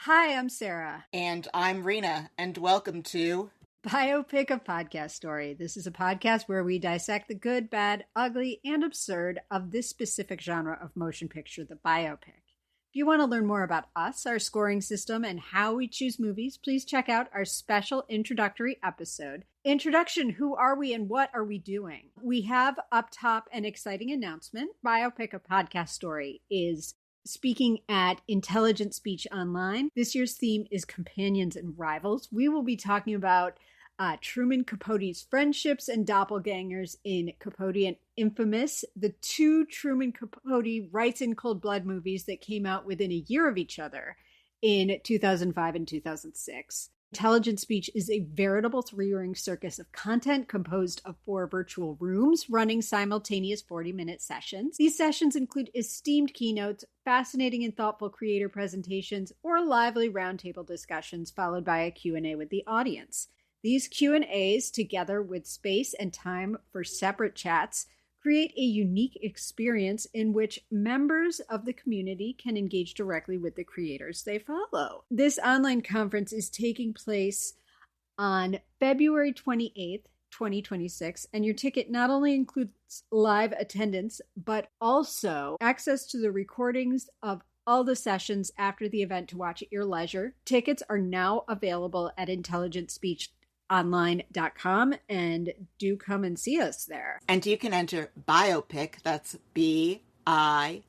Hi, I'm Sarah. And I'm Rena, and welcome to Biopic, a podcast story. This is a podcast where we dissect the good, bad, ugly, and absurd of this specific genre of motion picture, the biopic. If you want to learn more about us, our scoring system, and how we choose movies, please check out our special introductory episode. Introduction, who are we and what are we doing? We have up top an exciting announcement. Biopic, a podcast story is speaking at Intelligent Speech Online. This year's theme is Companions and Rivals. We will be talking about Truman Capote's friendships and doppelgangers in Capote and Infamous, the two Truman Capote Wrights in Cold Blood movies that came out within a year of each other in 2005 and 2006. Intelligent Speech is a veritable three-ring circus of content composed of 4 virtual rooms running simultaneous 40-minute sessions. These sessions include esteemed keynotes, fascinating and thoughtful creator presentations, or lively roundtable discussions followed by a Q&A with the audience. These Q&As, together with space and time for separate chats, create a unique experience in which members of the community can engage directly with the creators they follow. This online conference is taking place on February 28th, 2026, and your ticket not only includes live attendance, but also access to the recordings of all the sessions after the event to watch at your leisure. Tickets are now available at intelligentspeechonline.com, and do come and see us there. And you can enter biopic, that's BIOPIC,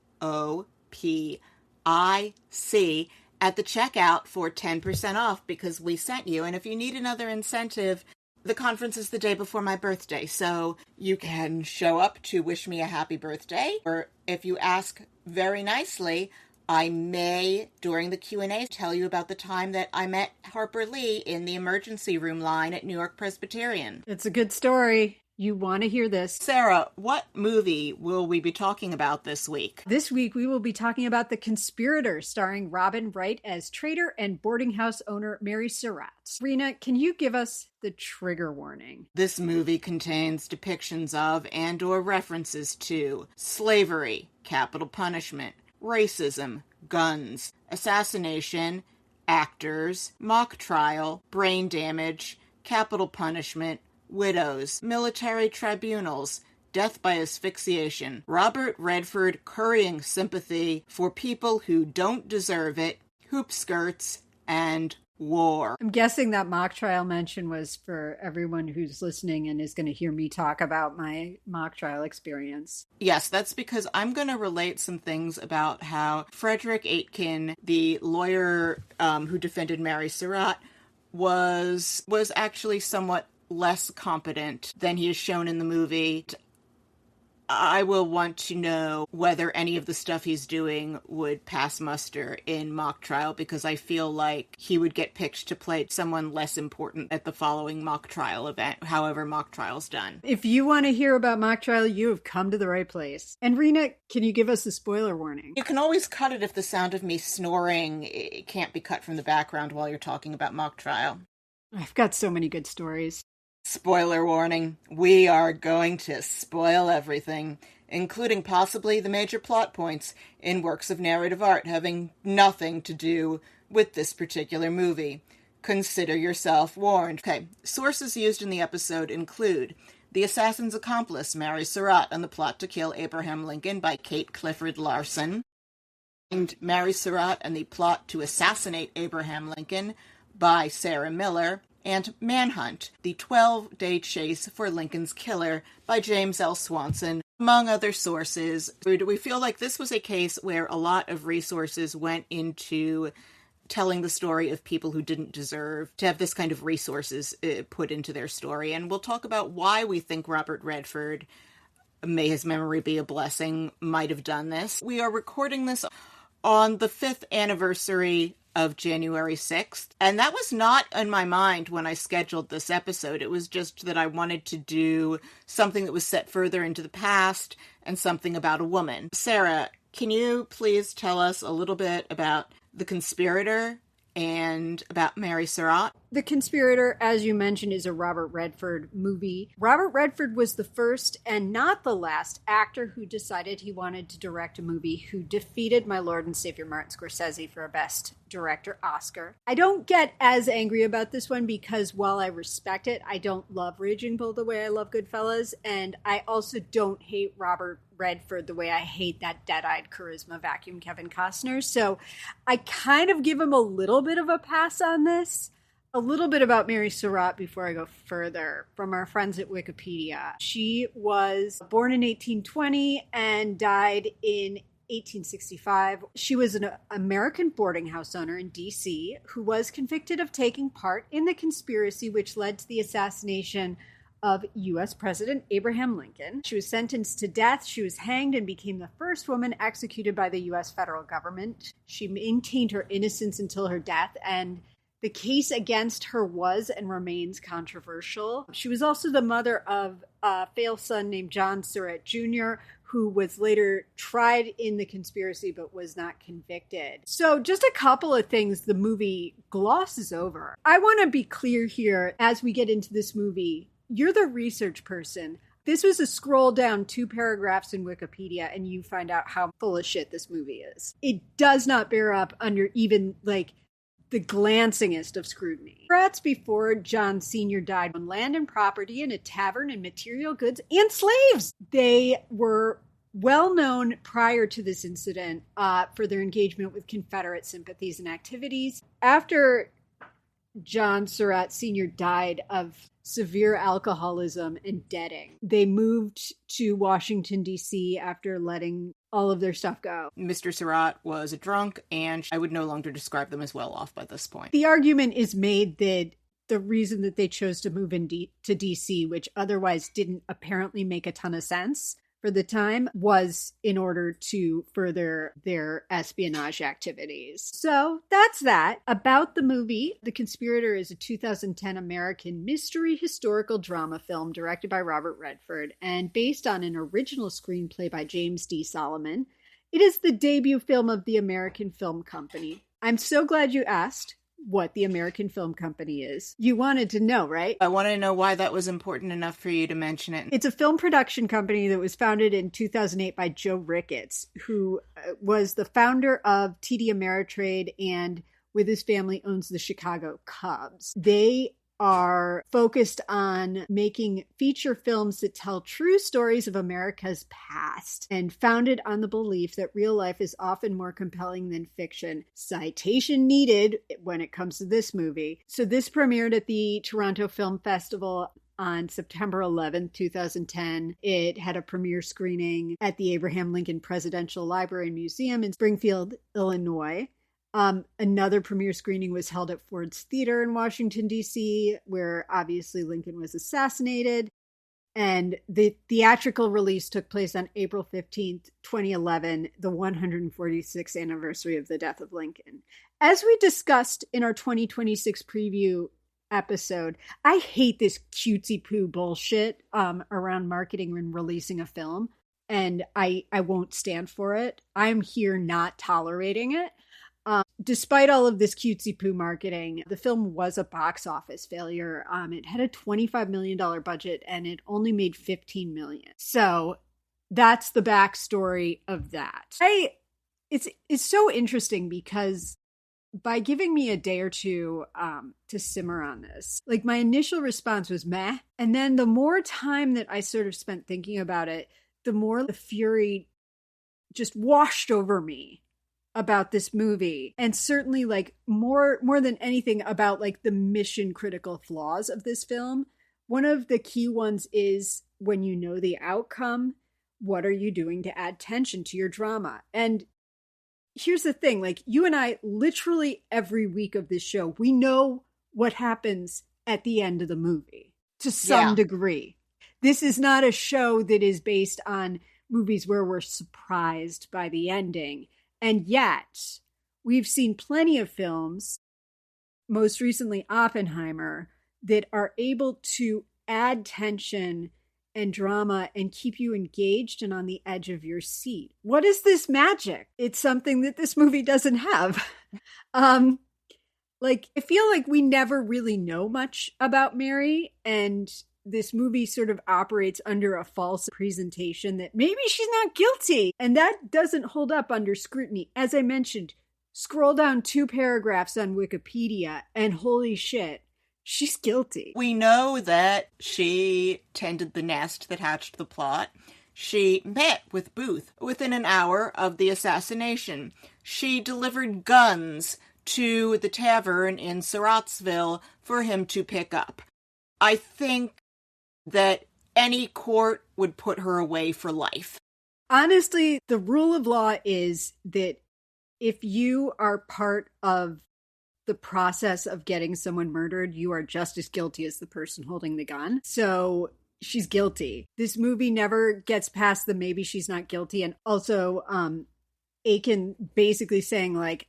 at the checkout for 10% off because we sent you. And if you need another incentive, the conference is the day before my birthday, so you can show up to wish me a happy birthday, or if you ask very nicely, I may, during the Q&A, tell you about the time that I met Harper Lee in the emergency room line at New York Presbyterian. It's a good story. You want to hear this. Sarah, what movie will we be talking about this week? This week, we will be talking about The Conspirator, starring Robin Wright as Traitor and boarding house owner Mary Surratt. Rena, can you give us the trigger warning? This movie contains depictions of and or references to slavery, capital punishment, racism, guns, assassination, actors, mock trial, brain damage, capital punishment, widows, military tribunals, death by asphyxiation, Robert Redford currying sympathy for people who don't deserve it, hoop skirts, and war. I'm guessing that mock trial mention was for everyone who's listening and is going to hear me talk about my mock trial experience. Yes, that's because I'm going to relate some things about how Frederick Aitken, the lawyer who defended Mary Surratt, was actually somewhat less competent than he is shown in the movie. I will want to know whether any of the stuff he's doing would pass muster in mock trial, because I feel like he would get picked to play someone less important at the following mock trial event, however mock trial's done. If you want to hear about mock trial, you have come to the right place. And Rena, can you give us a spoiler warning? You can always cut it if the sound of me snoring it can't be cut from the background while you're talking about mock trial. I've got so many good stories. Spoiler warning, we are going to spoil everything, including possibly the major plot points in works of narrative art having nothing to do with this particular movie. Consider yourself warned. Okay, sources used in the episode include The Assassin's Accomplice, Mary Surratt, and the Plot to Kill Abraham Lincoln by Kate Clifford Larson, and Mary Surratt and the Plot to Assassinate Abraham Lincoln by Sarah Miller, and Manhunt, the 12-day chase for Lincoln's killer by James L. Swanson, among other sources. We feel like this was a case where a lot of resources went into telling the story of people who didn't deserve to have this kind of resources put into their story. And we'll talk about why we think Robert Redford, may his memory be a blessing, might have done this. We are recording this on the 5th anniversary of January 6th. And that was not in my mind when I scheduled this episode. It was just that I wanted to do something that was set further into the past and something about a woman. Sarah, can you please tell us a little bit about The Conspirator and about Mary Surratt? The Conspirator, as you mentioned, is a Robert Redford movie. Robert Redford was the first and not the last actor who decided he wanted to direct a movie who defeated my Lord and Savior Martin Scorsese for a Best Director Oscar. I don't get as angry about this one because while I respect it, I don't love Raging Bull the way I love Goodfellas, and I also don't hate Robert Redford the way I hate that dead-eyed charisma vacuum Kevin Costner. So I kind of give him a little bit of a pass on this. A little bit about Mary Surratt before I go further from our friends at Wikipedia. She was born in 1820 and died in 1865. She was an American boarding house owner in D.C. who was convicted of taking part in the conspiracy which led to the assassination of U.S. President Abraham Lincoln. She was sentenced to death. She was hanged and became the first woman executed by the U.S. federal government. She maintained her innocence until her death, and the case against her was and remains controversial. She was also the mother of a failed son named John Surratt Jr., who was later tried in the conspiracy but was not convicted. So just a couple of things the movie glosses over. I want to be clear here as we get into this movie. You're the research person. This was a scroll down 2 paragraphs in Wikipedia and you find out how full of shit this movie is. It does not bear up under even the glancingest of scrutiny. Congrats before John Sr. died on land and property in a tavern and material goods and slaves. They were well known prior to this incident for their engagement with Confederate sympathies and activities. After John Surratt Sr. died of severe alcoholism and deading, they moved to Washington, D.C. after letting all of their stuff go. Mr. Surratt was a drunk, and I would no longer describe them as well off by this point. The argument is made that the reason that they chose to move to D.C., which otherwise didn't apparently make a ton of sense for the time, was in order to further their espionage activities. So that's that. About the movie, The Conspirator is a 2010 American mystery historical drama film directed by Robert Redford and based on an original screenplay by James D. Solomon. It is the debut film of the American Film Company. I'm so glad you asked what the American Film Company is. You wanted to know, right? I want to know why that was important enough for you to mention it. It's a film production company that was founded in 2008 by Joe Ricketts, who was the founder of TD Ameritrade and with his family owns the Chicago Cubs. They are focused on making feature films that tell true stories of America's past and founded on the belief that real life is often more compelling than fiction. Citation needed when it comes to this movie. So this premiered at the Toronto Film Festival on September 11th, 2010. It had a premiere screening at the Abraham Lincoln Presidential Library and Museum in Springfield, Illinois. Another premiere screening was held at Ford's Theater in Washington, D.C., where obviously Lincoln was assassinated. And the theatrical release took place on April 15th, 2011, the 146th anniversary of the death of Lincoln. As we discussed in our 2026 preview episode, I hate this cutesy-poo bullshit around marketing and releasing a film, and I won't stand for it. I'm here not tolerating it. Despite all of this cutesy-poo marketing, the film was a box office failure. It had a $25 million budget and it only made $15 million. So that's the backstory of that. It's so interesting because by giving me a day or two to simmer on this, my initial response was meh. And then the more time that I sort of spent thinking about it, the more the fury just washed over me about this movie, and certainly more than anything about the mission critical flaws of this film. One of the key ones is when you know the outcome, what are you doing to add tension to your drama? And here's the thing, you and I literally every week of this show, we know what happens at the end of the movie to some degree. This is not a show that is based on movies where we're surprised by the ending. And yet, we've seen plenty of films, most recently Oppenheimer, that are able to add tension and drama and keep you engaged and on the edge of your seat. What is this magic? It's something that this movie doesn't have. Like, I feel like we never really know much about Mary, and this movie sort of operates under a false presentation that maybe she's not guilty. And that doesn't hold up under scrutiny. As I mentioned, scroll down 2 paragraphs on Wikipedia, and holy shit, she's guilty. We know that she tended the nest that hatched the plot. She met with Booth within an hour of the assassination. She delivered guns to the tavern in Surrattsville for him to pick up. I think that any court would put her away for life. Honestly, the rule of law is that if you are part of the process of getting someone murdered, you are just as guilty as the person holding the gun. So she's guilty. This movie never gets past the maybe she's not guilty. And also, Aiken basically saying, like,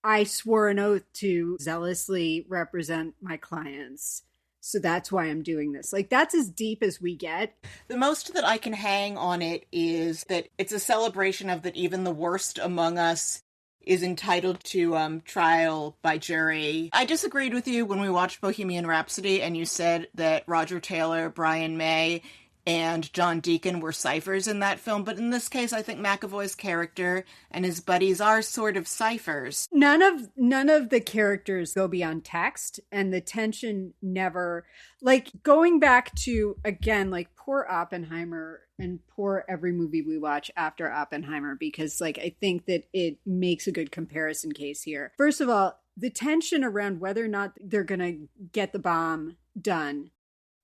I swore an oath to zealously represent my clients. So that's why I'm doing this. Like, that's as deep as we get. The most that I can hang on it is that it's a celebration of that even the worst among us is entitled to trial by jury. I disagreed with you when we watched Bohemian Rhapsody and you said that Roger Taylor, Brian May, and John Deacon were ciphers in that film, but in this case, I think McAvoy's character and his buddies are sort of ciphers. None of the characters go beyond text, and the tension never, like, going back to, again, like, poor Oppenheimer and poor every movie we watch after Oppenheimer, because, like, I think that it makes a good comparison case here. First of all, the tension around whether or not they're gonna get the bomb done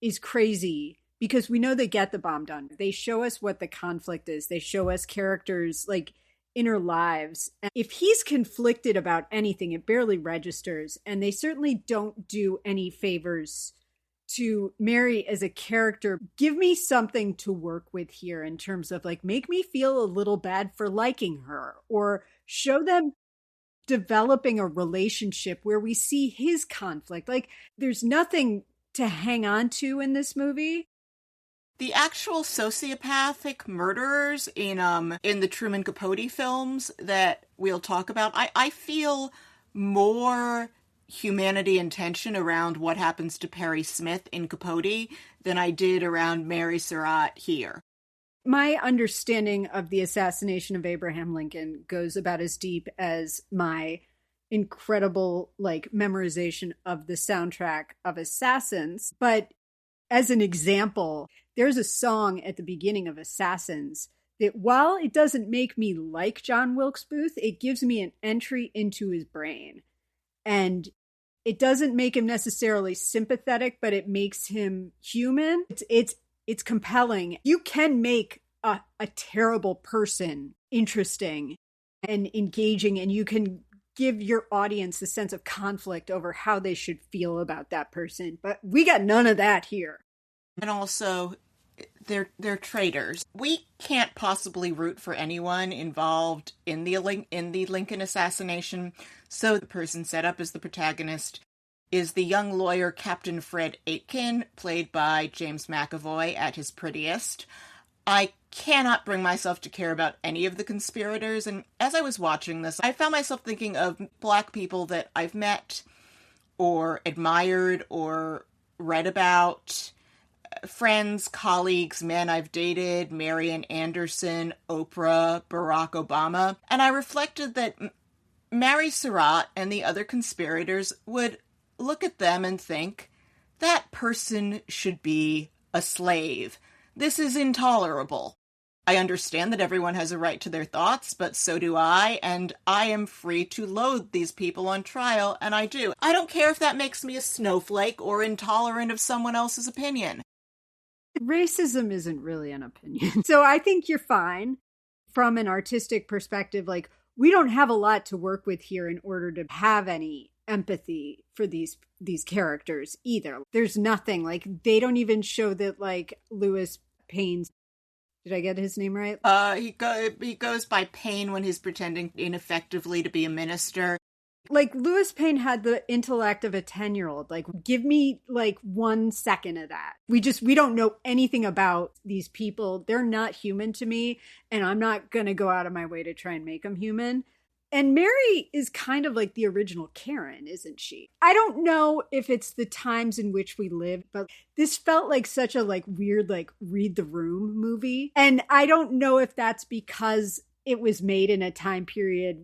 is crazy. Because we know they get the bomb done. They show us what the conflict is. They show us characters, like, inner lives. And if he's conflicted about anything, it barely registers. And they certainly don't do any favors to Mary as a character. Give me something to work with here in terms of, like, make me feel a little bad for liking her. Or show them developing a relationship where we see his conflict. Like, there's nothing to hang on to in this movie. The actual sociopathic murderers in the Truman Capote films that we'll talk about, I feel more humanity and tension around what happens to Perry Smith in Capote than I did around Mary Surratt here. My understanding of the assassination of Abraham Lincoln goes about as deep as my incredible, like, memorization of the soundtrack of Assassins. But as an example, there's a song at the beginning of Assassins that, while it doesn't make me like John Wilkes Booth, it gives me an entry into his brain. And it doesn't make him necessarily sympathetic, but it makes him human. It's compelling. You can make a terrible person interesting and engaging, and you can give your audience a sense of conflict over how they should feel about that person. But we got none of that here. And also, they're traitors. We can't possibly root for anyone involved in the Lincoln assassination. So the person set up as the protagonist is the young lawyer Captain Fred Aitken, played by James McAvoy at his prettiest. I cannot bring myself to care about any of the conspirators, and as I was watching this, I found myself thinking of Black people that I've met or admired or read about, friends, colleagues, men I've dated, Marian Anderson, Oprah, Barack Obama, and I reflected that Mary Surratt and the other conspirators would look at them and think, that person should be a slave. This is intolerable. I understand that everyone has a right to their thoughts, but so do I, and I am free to loathe these people on trial, and I do. I don't care if that makes me a snowflake or intolerant of someone else's opinion. Racism isn't really an opinion. So I think you're fine. From an artistic perspective, like, we don't have a lot to work with here in order to have any empathy for these characters either. There's nothing, like, they don't even show that, like, Lewis Payne's, did I get his name right? He goes by Payne when he's pretending ineffectively to be a minister. Like, Lewis Payne had the intellect of a 10-year-old. Like, give me, like, 1 second of that. We don't know anything about these people. They're not human to me, and I'm not going to go out of my way to try and make them human. And Mary is kind of like the original Karen, isn't she? I don't know if it's the times in which we live, but this felt like such a like weird, like read the room movie. And I don't know if that's because it was made in a time period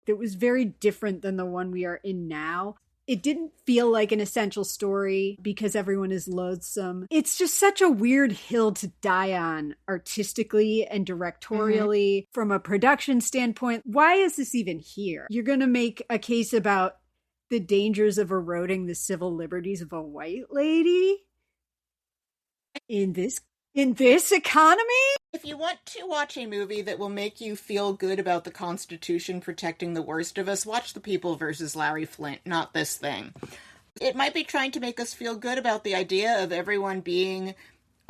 that was very different than the one we are in now. It didn't feel like an essential story because everyone is loathsome. It's just such a weird hill to die on artistically and directorially from a production standpoint. Why is this even here? You're going to make a case about the dangers of eroding the civil liberties of a white lady in this economy? If you want to watch a movie that will make you feel good about the Constitution protecting the worst of us, watch The People versus Larry Flynt, not this thing. It might be trying to make us feel good about the idea of everyone being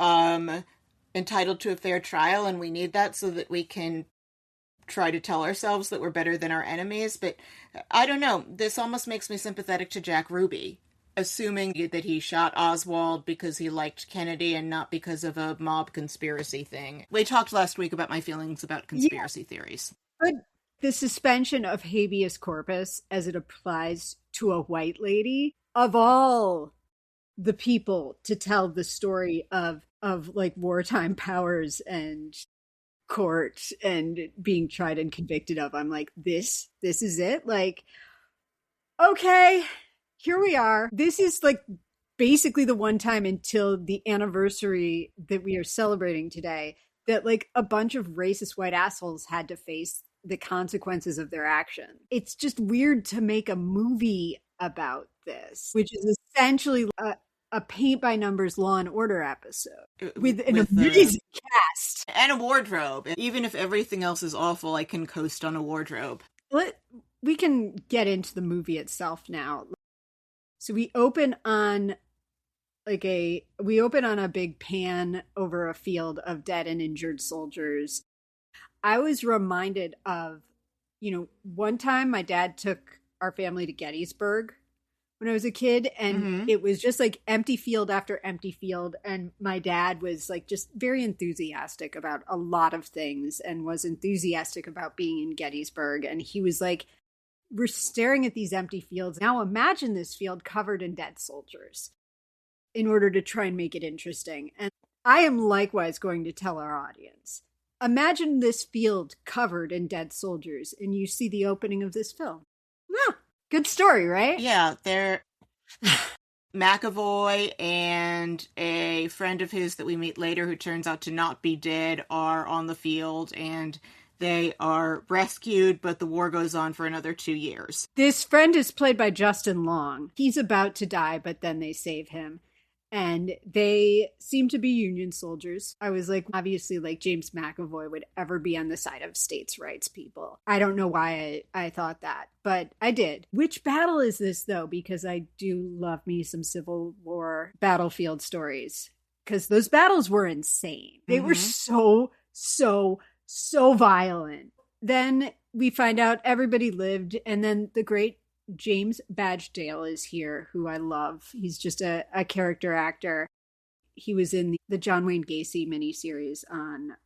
entitled to a fair trial, and we need that so that we can try to tell ourselves that we're better than our enemies, but I don't know. This almost makes me sympathetic to Jack Ruby, assuming that he shot Oswald because he liked Kennedy and not because of a mob conspiracy thing. We talked last week about my feelings about conspiracy theories. But the suspension of habeas corpus as it applies to a white lady, of all the people to tell the story of like wartime powers and court and being tried and convicted of, I'm like, this is it? Like, okay, here we are. This is like basically the one time until the anniversary that we are celebrating today that like a bunch of racist white assholes had to face the consequences of their action. It's just weird to make a movie about this, which is essentially a paint by numbers Law and Order episode with an amazing cast and a wardrobe. Even if everything else is awful, I can coast on a wardrobe. We can get into the movie itself now. So we open on a big pan over a field of dead and injured soldiers. I was reminded of, one time my dad took our family to Gettysburg when I was a kid, and it was just like empty field after empty field. And my dad was like just very enthusiastic about a lot of things and was enthusiastic about being in Gettysburg. And he was like, we're staring at these empty fields. Now imagine this field covered in dead soldiers in order to try and make it interesting. And I am likewise going to tell our audience, imagine this field covered in dead soldiers and you see the opening of this film. Ah, good story, right? Yeah, they're McAvoy and a friend of his that we meet later who turns out to not be dead are on the field, and they are rescued, but the war goes on for another 2 years. This friend is played by Justin Long. He's about to die, but then they save him. And they seem to be Union soldiers. I was like, obviously, like James McAvoy would ever be on the side of states' rights people. I don't know why I thought that, but I did. Which battle is this, though? Because I do love me some Civil War battlefield stories. Because those battles were insane. They were so violent. Then we find out everybody lived, and then the great James Badge Dale is here, who I love. He's just a character actor. He was in the John Wayne Gacy miniseries on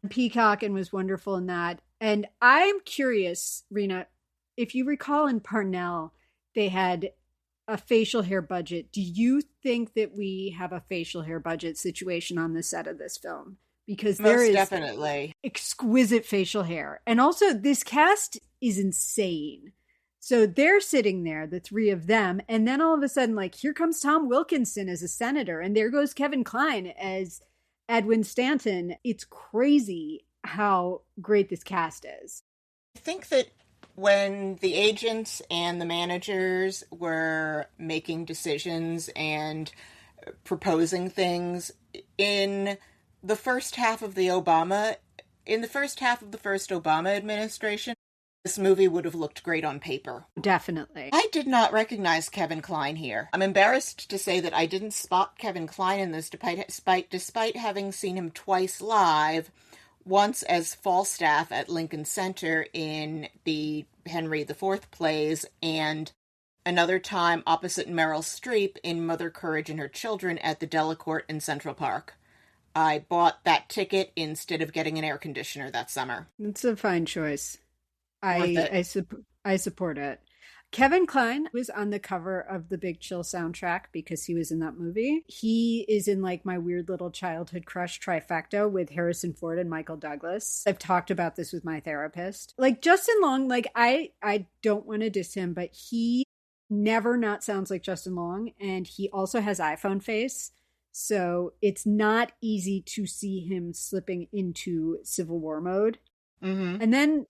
Peacock and was wonderful in that. And I'm curious, Rena, if you recall in Parnell, they had a facial hair budget. Do you think that we have a facial hair budget situation on the set of this film? Because there is definitely exquisite facial hair. And also this cast is insane. So they're sitting there, the three of them, and then all of a sudden, like, here comes Tom Wilkinson as a senator, and there goes Kevin Kline as Edwin Stanton. It's crazy how great this cast is. I think that when the agents and the managers were making decisions and proposing things in the first half of the first Obama administration, this movie would have looked great on paper. Definitely. I did not recognize Kevin Kline here. I'm embarrassed to say that I didn't spot Kevin Kline in this despite having seen him twice live, once as Falstaff at Lincoln Center in the Henry IV plays, and another time opposite Meryl Streep in Mother Courage and Her Children at the Delacorte in Central Park. I bought that ticket instead of getting an air conditioner that summer. It's a fine choice. I support it. Kevin Kline was on the cover of the Big Chill soundtrack because he was in that movie. He is in like my weird little childhood crush trifecta with Harrison Ford and Michael Douglas. I've talked about this with my therapist. Like Justin Long, like I don't want to diss him, but he never not sounds like Justin Long, and he also has iPhone face. So it's not easy to see him slipping into Civil War mode. Mm-hmm. And then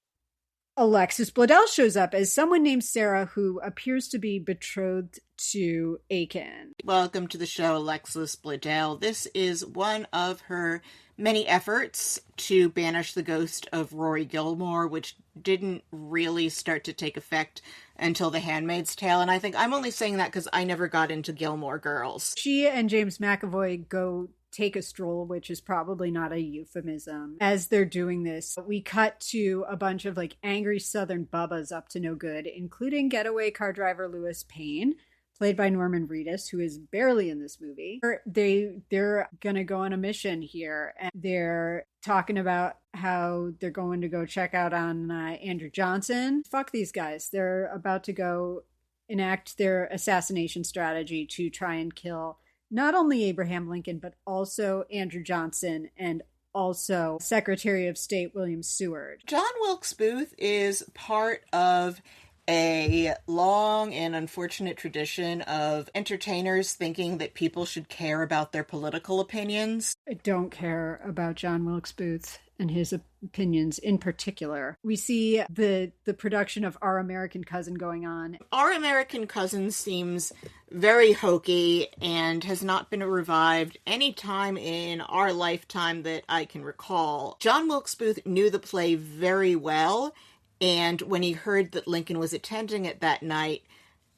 Alexis Bledel shows up as someone named Sarah who appears to be betrothed to Aiken. Welcome to the show, Alexis Bledel. This is one of her many efforts to banish the ghost of Rory Gilmore, which didn't really start to take effect until The Handmaid's Tale. And I think I'm only saying that because I never got into Gilmore Girls. She and James McAvoy go take a stroll, which is probably not a euphemism. As they're doing this, we cut to a bunch of like angry Southern bubbas up to no good, including getaway car driver Lewis Payne, played by Norman Reedus, who is barely in this movie. They're gonna go on a mission here, and they're talking about how they're going to go check out on Andrew Johnson. Fuck these guys. They're about to go enact their assassination strategy to try and kill not only Abraham Lincoln, but also Andrew Johnson and also Secretary of State William Seward. John Wilkes Booth is part of a long and unfortunate tradition of entertainers thinking that people should care about their political opinions. I don't care about John Wilkes Booth and his opinions in particular. We see the production of Our American Cousin going on. Our American Cousin seems very hokey and has not been revived any time in our lifetime that I can recall. John Wilkes Booth knew the play very well, and when he heard that Lincoln was attending it that night,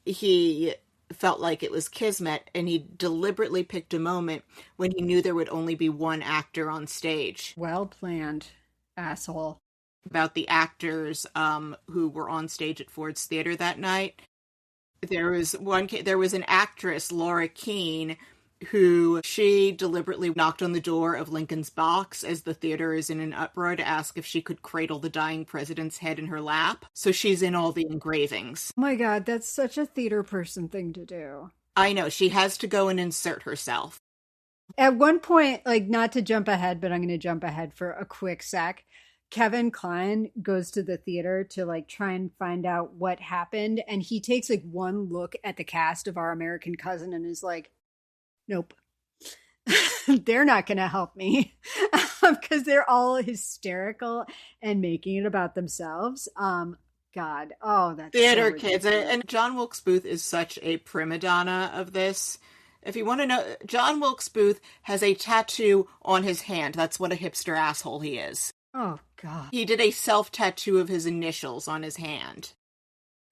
he felt like it was kismet, and he deliberately picked a moment when he knew there would only be one actor on stage. Well planned, asshole. About the actors who were on stage at Ford's Theater that night. There was an actress, Laura Keene, who she deliberately knocked on the door of Lincoln's box as the theater is in an uproar to ask if she could cradle the dying president's head in her lap. So she's in all the engravings. Oh my God, that's such a theater person thing to do. I know, she has to go and insert herself. At one point, like, not to jump ahead, but I'm going to jump ahead for a quick sec. Kevin Kline goes to the theater to like try and find out what happened. And he takes like one look at the cast of Our American Cousin and is like, nope, they're not going to help me because they're all hysterical and making it about themselves. God, oh, that's theater so kids. And John Wilkes Booth is such a prima donna of this. If you want to know, John Wilkes Booth has a tattoo on his hand. That's what a hipster asshole he is. Oh, God. He did a self-tattoo of his initials on his hand.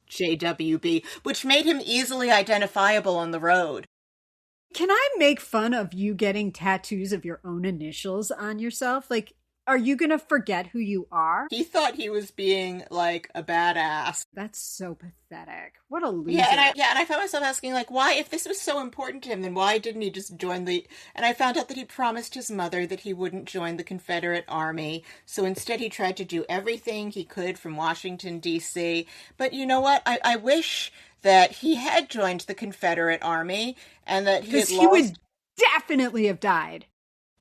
JWB, which made him easily identifiable on the road. Can I make fun of you getting tattoos of your own initials on yourself? Like, are you going to forget who you are? He thought he was being, like, a badass. That's so pathetic. What a loser. Yeah, and I found myself asking, like, why, if this was so important to him, then why didn't he just join the... And I found out that he promised his mother that he wouldn't join the Confederate Army, so instead he tried to do everything he could from Washington, D.C. But you know what? I wish that he had joined the Confederate Army, and that he would definitely have died.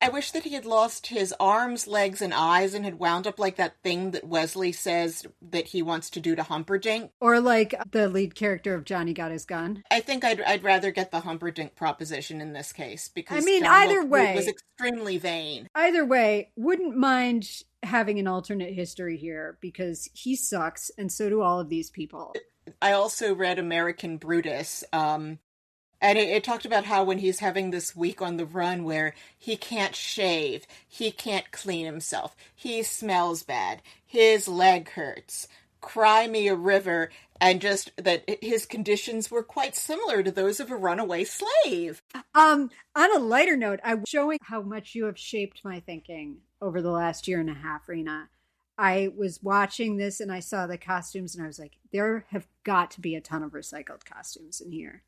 I wish that he had lost his arms, legs, and eyes and had wound up like that thing that Wesley says that he wants to do to Humperdinck. Or like the lead character of Johnny Got His Gun. I think I'd rather get the Humperdinck proposition in this case, because I mean, John either Wilkes way was extremely vain. Either way, wouldn't mind having an alternate history here, because he sucks, and so do all of these people. I also read American Brutus, and it talked about how when he's having this week on the run where he can't shave, he can't clean himself, he smells bad, his leg hurts, cry me a river, and just that his conditions were quite similar to those of a runaway slave. On a lighter note, I'm showing how much you have shaped my thinking over the last year and a half, Rena. I was watching this and I saw the costumes and I was like, there have got to be a ton of recycled costumes in here.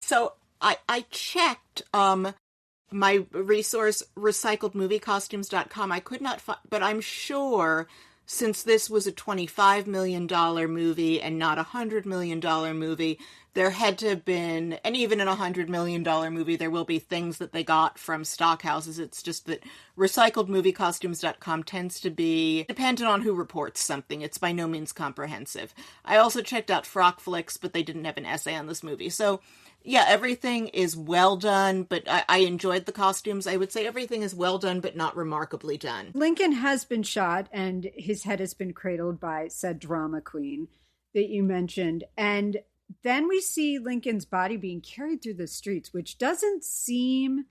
So I checked my resource, recycledmoviecostumes.com. I could not find, but I'm sure since this was a $25 million movie and not a $100 million movie, there had to have been, and even in a $100 million movie, there will be things that they got from stock houses. It's just that recycledmoviecostumes.com tends to be dependent on who reports something. It's by no means comprehensive. I also checked out Frock Flicks, but they didn't have an essay on this movie. So, yeah, everything is well done, but I enjoyed the costumes. I would say everything is well done, but not remarkably done. Lincoln has been shot, and his head has been cradled by said drama queen that you mentioned. And then we see Lincoln's body being carried through the streets, which doesn't seem...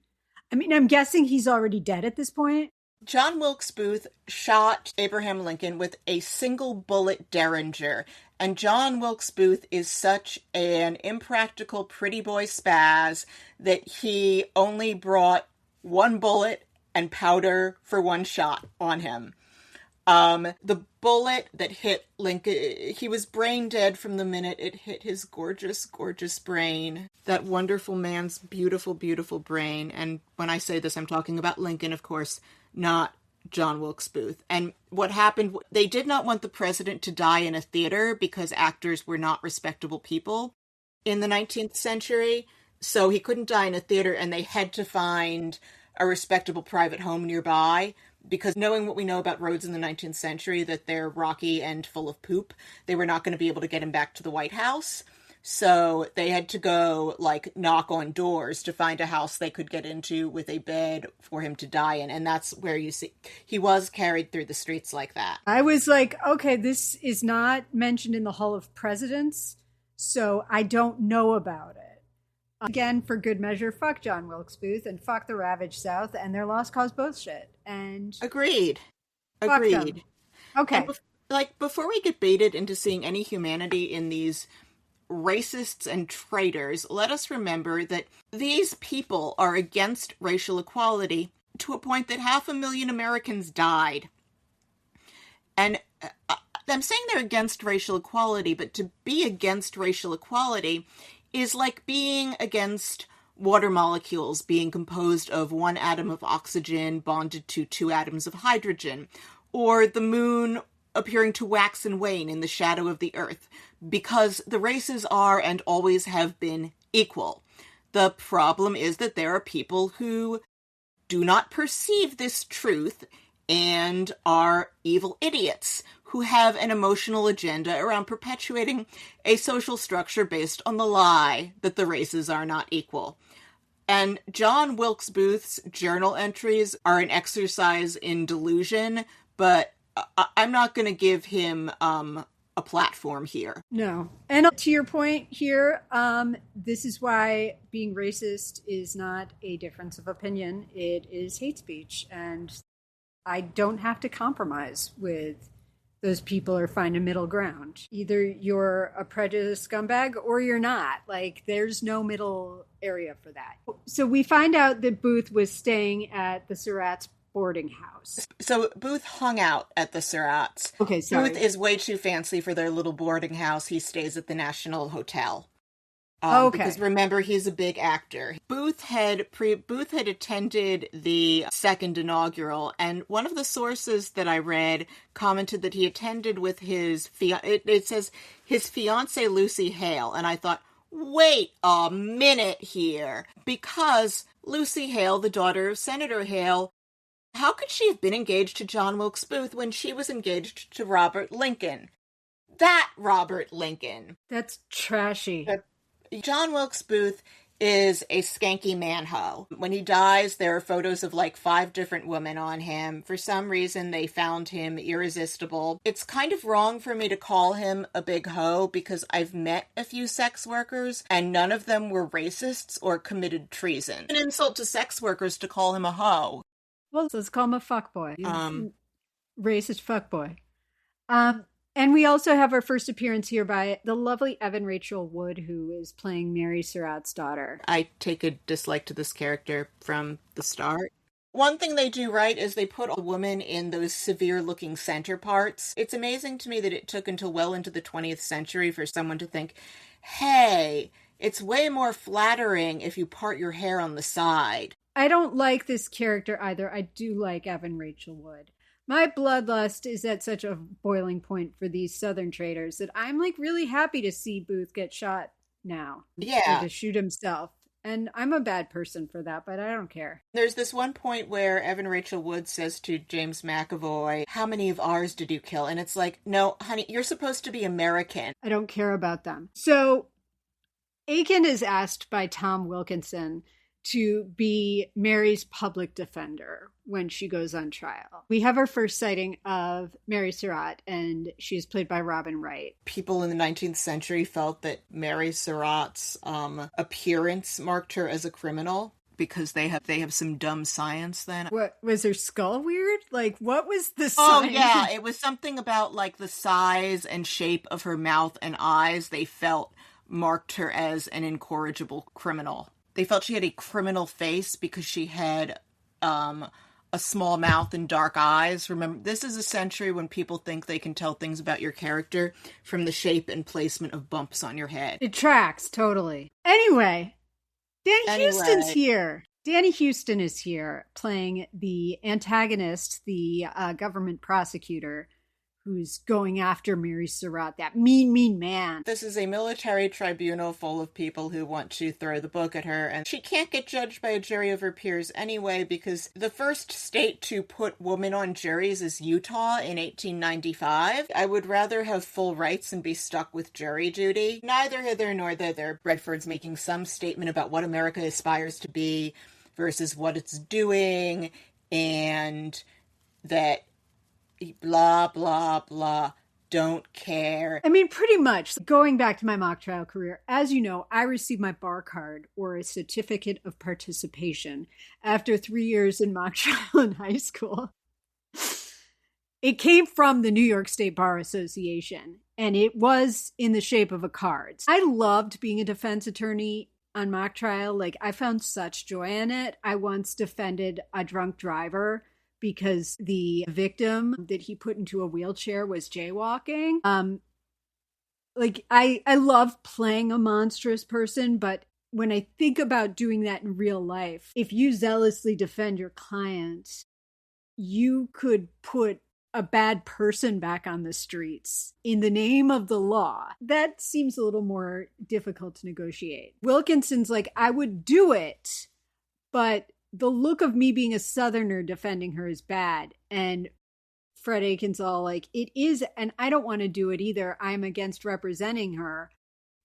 I mean, I'm guessing he's already dead at this point. John Wilkes Booth shot Abraham Lincoln with a single bullet Derringer, and John Wilkes Booth is such an impractical pretty boy spaz that he only brought one bullet and powder for one shot on him. The bullet that hit Lincoln, he was brain dead from the minute it hit his gorgeous, gorgeous brain. That wonderful man's beautiful, beautiful brain. And when I say this, I'm talking about Lincoln, of course, not John Wilkes Booth. And what happened, they did not want the president to die in a theater because actors were not respectable people in the 19th century. So he couldn't die in a theater, and they had to find a respectable private home nearby. Because knowing what we know about roads in the 19th century, that they're rocky and full of poop, they were not going to be able to get him back to the White House. So they had to go, knock on doors to find a house they could get into with a bed for him to die in. And that's where you see he was carried through the streets like that. I was like, okay, this is not mentioned in the Hall of Presidents, so I don't know about it. Again, for good measure, fuck John Wilkes Booth and fuck the ravaged South and their lost cause bullshit. And Agreed. Them. Okay. And before we get baited into seeing any humanity in these racists and traitors, let us remember that these people are against racial equality to a point that 500,000 Americans died. And I'm saying they're against racial equality, but to be against racial equality is like being against water molecules being composed of one atom of oxygen bonded to two atoms of hydrogen, or the moon appearing to wax and wane in the shadow of the earth, because the races are and always have been equal. The problem is that there are people who do not perceive this truth and are evil idiots who have an emotional agenda around perpetuating a social structure based on the lie that the races are not equal. And John Wilkes Booth's journal entries are an exercise in delusion, but I'm not going to give him a platform here. No. And to your point here, this is why being racist is not a difference of opinion. It is hate speech. And I don't have to compromise with those people or find a middle ground. Either you're a prejudiced scumbag or you're not. There's no middle area for that. So we find out that Booth was staying at the Surratt's boarding house. So Booth hung out at the Surratt's. Okay, sorry. Booth is way too fancy for their little boarding house. He stays at the National Hotel. Okay. Because remember, he's a big actor. Booth had attended the second inaugural, and one of the sources that I read commented that he attended with his it says his fiancée Lucy Hale, and I thought, wait a minute here, because Lucy Hale, the daughter of Senator Hale, how could she have been engaged to John Wilkes Booth when she was engaged to Robert Lincoln? That Robert Lincoln. That's trashy. John Wilkes Booth is a skanky man-ho. When he dies, there are photos of 5 different women on him. For some reason, they found him irresistible. It's kind of wrong for me to call him a big hoe because I've met a few sex workers and none of them were racists or committed treason. It's an insult to sex workers to call him a hoe. Well, let's call him a fuckboy. Racist fuckboy. And we also have our first appearance here by the lovely Evan Rachel Wood, who is playing Mary Surratt's daughter. I take a dislike to this character from the start. One thing they do right is they put a woman in those severe-looking center parts. It's amazing to me that it took until well into the 20th century for someone to think, hey, it's way more flattering if you part your hair on the side. I don't like this character either. I do like Evan Rachel Wood. My bloodlust is at such a boiling point for these Southern traitors that I'm like really happy to see Booth get shot now. Yeah. Or to shoot himself. And I'm a bad person for that, but I don't care. There's this one point where Evan Rachel Wood says to James McAvoy, how many of ours did you kill? And it's like, no, honey, you're supposed to be American. I don't care about them. So Aiken is asked by Tom Wilkinson to be Mary's public defender when she goes on trial. We have our first sighting of Mary Surratt, and she's played by Robin Wright. People in the 19th century felt that Mary Surratt's appearance marked her as a criminal because they have some dumb science then. What was her skull weird? Like, what was the science? Oh, science? yeah, it was something about like the size and shape of her mouth and eyes they felt marked her as an incorrigible criminal. They felt she had a criminal face because she had a small mouth and dark eyes. Remember, this is a century when people think they can tell things about your character from the shape and placement of bumps on your head. It tracks, totally. Anyway, Danny Houston's here. Danny Houston is here playing the antagonist, the government prosecutor, who's going after Mary Surratt, that mean man. This is a military tribunal full of people who want to throw the book at her, and she can't get judged by a jury of her peers anyway, because the first state to put women on juries is Utah in 1895. I would rather have full rights and be stuck with jury duty. Neither hither nor thither. Redford's making some statement about what America aspires to be versus what it's doing, and that blah, blah, blah, don't care. I mean, pretty much. Going back to my mock trial career, as you know, I received my bar card, or a certificate of participation, after 3 years in mock trial in high school. It came from the New York State Bar Association, and it was in the shape of a card. I loved being a defense attorney on mock trial. Like, I found such joy in it. I once defended a drunk driver because the victim that he put into a wheelchair was jaywalking. I love playing a monstrous person, but when I think about doing that in real life, if you zealously defend your client, you could put a bad person back on the streets in the name of the law. That seems a little more difficult to negotiate. Wilkinson's like, I would do it, but the look of me being a Southerner defending her is bad. And Fred Aiken's all like, it is, and I don't want to do it either. I'm against representing her.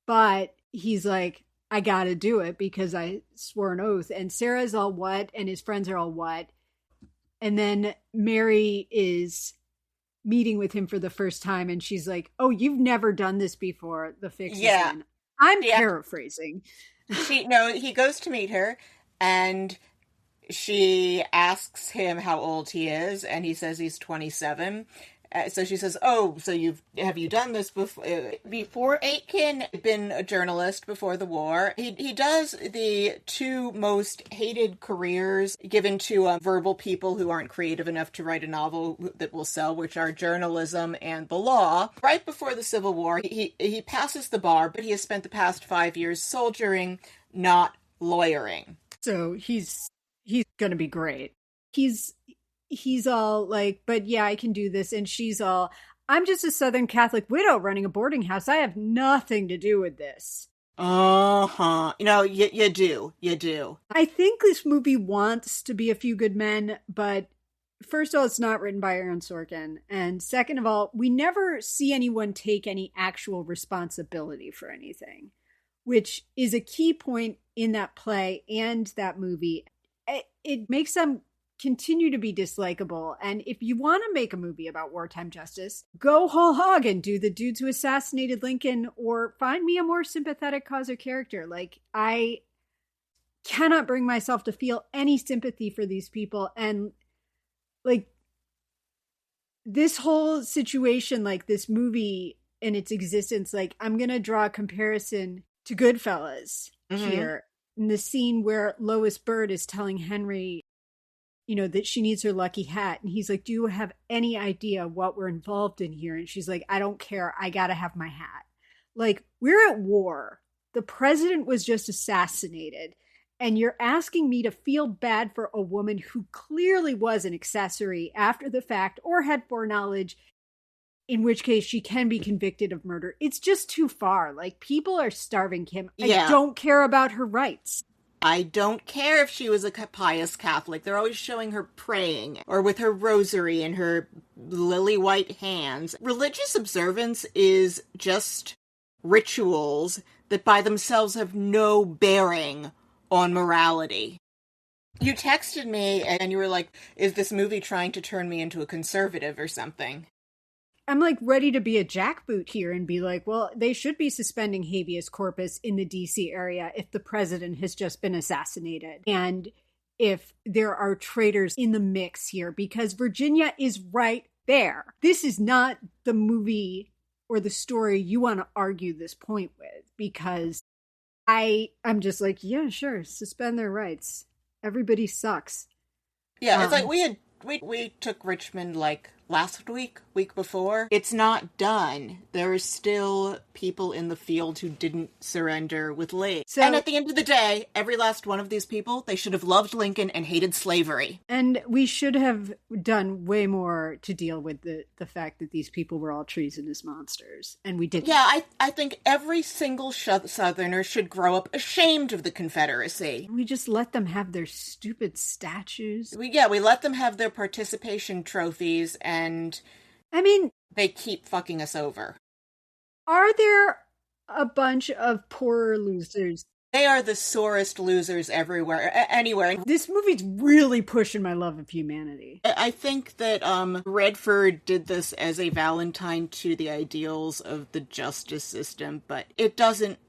But he's like, I got to do it because I swore an oath. And Sarah's all what? And his friends are all what? And then Mary is meeting with him for the first time. And she's like, oh, you've never done this before. The fix is in. I'm paraphrasing. He goes to meet her and she asks him how old he is, and he says he's 27. So she says, oh, so have you done this before Aitken? Been a journalist before the war. He does the two most hated careers given to verbal people who aren't creative enough to write a novel that will sell, which are journalism and the law. Right before the Civil War, he passes the bar, but he has spent the past 5 years soldiering, not lawyering. So he's going to be great. He's all like, but yeah, I can do this. And she's all, I'm just a Southern Catholic widow running a boarding house. I have nothing to do with this. Uh-huh. You do. I think this movie wants to be A Few Good Men, but first of all, it's not written by Aaron Sorkin. And second of all, we never see anyone take any actual responsibility for anything, which is a key point in that play and that movie. It makes them continue to be dislikable. And if you want to make a movie about wartime justice, go whole hog and do the dudes who assassinated Lincoln, or find me a more sympathetic cause or character. Like, I cannot bring myself to feel any sympathy for these people. And like, this whole situation, like this movie and its existence, like, I'm going to draw a comparison to Goodfellas here. In the scene where Lois Bird is telling Henry, that she needs her lucky hat. And he's like, do you have any idea what we're involved in here? And she's like, I don't care. I got to have my hat. Like, we're at war. The president was just assassinated. And you're asking me to feel bad for a woman who clearly was an accessory after the fact or had foreknowledge, in which case she can be convicted of murder. It's just too far. Like, people are starving Kim. Yeah. I don't care about her rights. I don't care if she was a pious Catholic. They're always showing her praying or with her rosary in her lily white hands. Religious observance is just rituals that by themselves have no bearing on morality. You texted me and you were like, is this movie trying to turn me into a conservative or something? I'm like ready to be a jackboot here and be like, well, they should be suspending habeas corpus in the DC area if the president has just been assassinated. And if there are traitors in the mix here, because Virginia is right there. This is not the movie or the story you want to argue this point with, because I'm just like, yeah, sure, suspend their rights. Everybody sucks. Yeah, it's like we took Richmond like last week before. It's not done. There are still people in the field who didn't surrender with Lee. And at the end of the day, every last one of these people, they should have loved Lincoln and hated slavery. And we should have done way more to deal with the fact that these people were all treasonous monsters. And we didn't. Yeah, I think every single Southerner should grow up ashamed of the Confederacy. We just let them have their stupid statues. We let them have their participation trophies, and I mean, they keep fucking us over. Are there a bunch of poor losers? They are the sorest losers anywhere. This movie's really pushing my love of humanity. I think that Redford did this as a Valentine to the ideals of the justice system, but it doesn't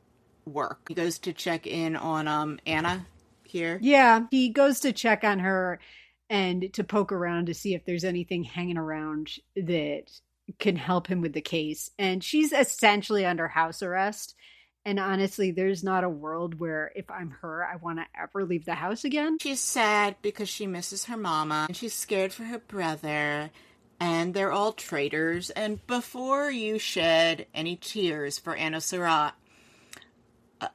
work. He goes to check in on Anna here. Yeah, he goes to check on her and to poke around to see if there's anything hanging around that can help him with the case. And she's essentially under house arrest. And honestly, there's not a world where if I'm her, I want to ever leave the house again. She's sad because she misses her mama, and she's scared for her brother, and they're all traitors. And before you shed any tears for Anna Surratt,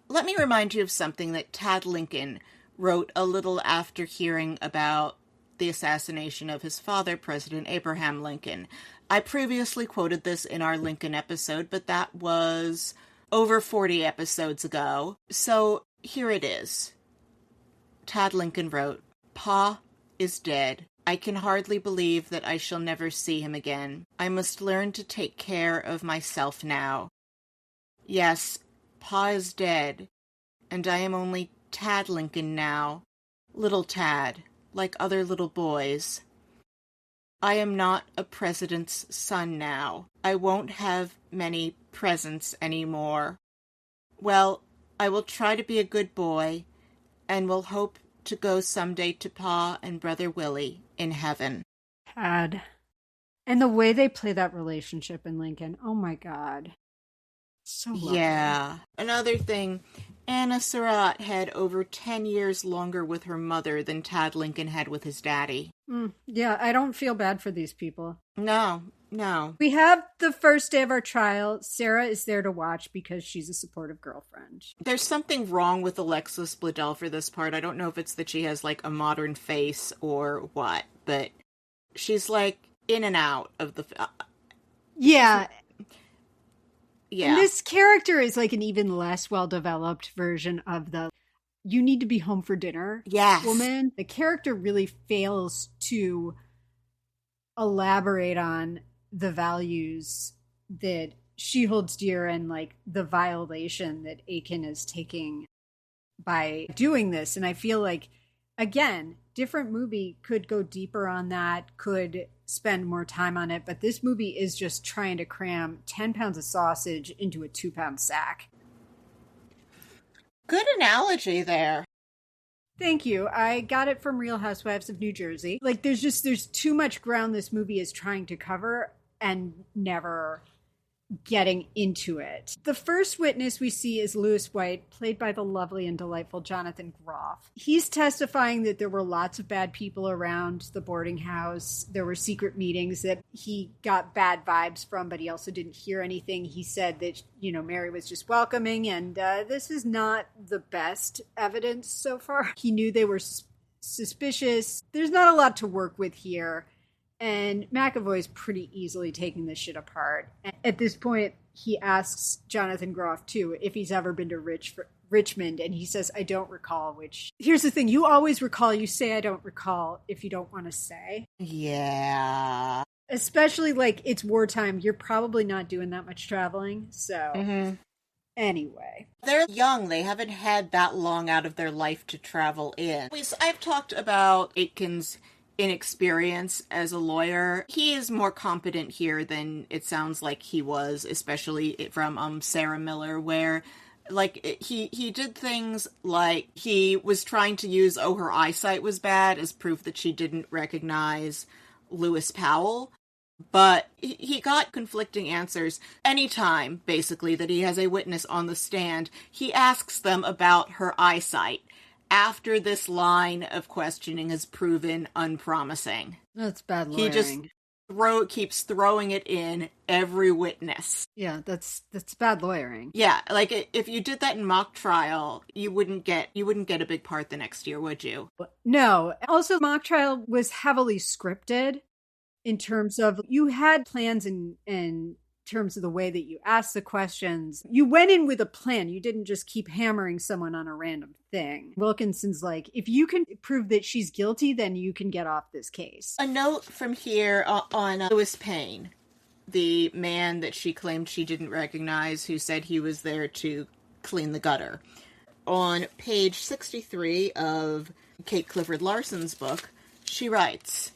let me remind you of something that Tad Lincoln wrote a little after hearing about the assassination of his father, President Abraham Lincoln. I previously quoted this in our Lincoln episode, but that was over 40 episodes ago. So here it is. Tad Lincoln wrote, "Pa is dead. I can hardly believe that I shall never see him again. I must learn to take care of myself now. Yes, Pa is dead, and I am only Tad Lincoln now, little Tad, like other little boys. I am not a president's son now. I won't have many presents anymore. Well, I will try to be a good boy, and will hope to go someday to Pa and Brother Willie in heaven." Tad. And the way they play that relationship in Lincoln, oh my God. So lovely. Yeah. Another thing, Anna Surratt had over 10 years longer with her mother than Tad Lincoln had with his daddy. Yeah, I don't feel bad for these people. No. We have the first day of our trial. Sarah is there to watch because she's a supportive girlfriend. There's something wrong with Alexis Bledel for this part. I don't know if it's that she has, like, a modern face or what, but she's, like, in and out of the... Yeah. Yeah. And this character is, like, an even less well-developed version of the "you need to be home for dinner" woman. The character really fails to elaborate on the values that she holds dear and, like, the violation that Aiken is taking by doing this. And I feel like, again, different movie could go deeper on that, could spend more time on it, but this movie is just trying to cram 10 pounds of sausage into a 2-pound sack. Good analogy there. Thank you. I got it from Real Housewives of New Jersey. Like, there's too much ground this movie is trying to cover and never getting into it. The first witness we see is Lewis White, played by the lovely and delightful Jonathan Groff. He's testifying that there were lots of bad people around the boarding house. There were secret meetings that he got bad vibes from, but he also didn't hear anything. He said that, Mary was just welcoming, and this is not the best evidence so far. He knew they were suspicious. There's not a lot to work with here. And McAvoy's pretty easily taking this shit apart. At this point, he asks Jonathan Groff, too, if he's ever been to Richmond. And he says, I don't recall, which... Here's the thing. You always recall. You say, I don't recall, if you don't want to say. Yeah. Especially, it's wartime. You're probably not doing that much traveling. So, Anyway. They're young. They haven't had that long out of their life to travel in. I've talked about Aitken's inexperience as a lawyer. He is more competent here than it sounds like he was, especially from Sarah Miller, where he did things like he was trying to use her eyesight was bad as proof that she didn't recognize Lewis Powell. But he got conflicting answers. Anytime, basically, that he has a witness on the stand, he asks them about her eyesight after this line of questioning has proven unpromising. That's bad lawyering. He just keeps throwing it in every witness. Yeah, that's bad lawyering. Yeah, if you did that in mock trial, you wouldn't get a big part the next year, would you? No. Also, mock trial was heavily scripted in terms of you had plans in terms of the way that you asked the questions. You went in with a plan. You didn't just keep hammering someone on a random thing. Wilkinson's like, if you can prove that she's guilty, then you can get off this case. A note from here on Lewis Payne, the man that she claimed she didn't recognize, who said he was there to clean the gutter. On page 63 of Kate Clifford Larson's book, she writes,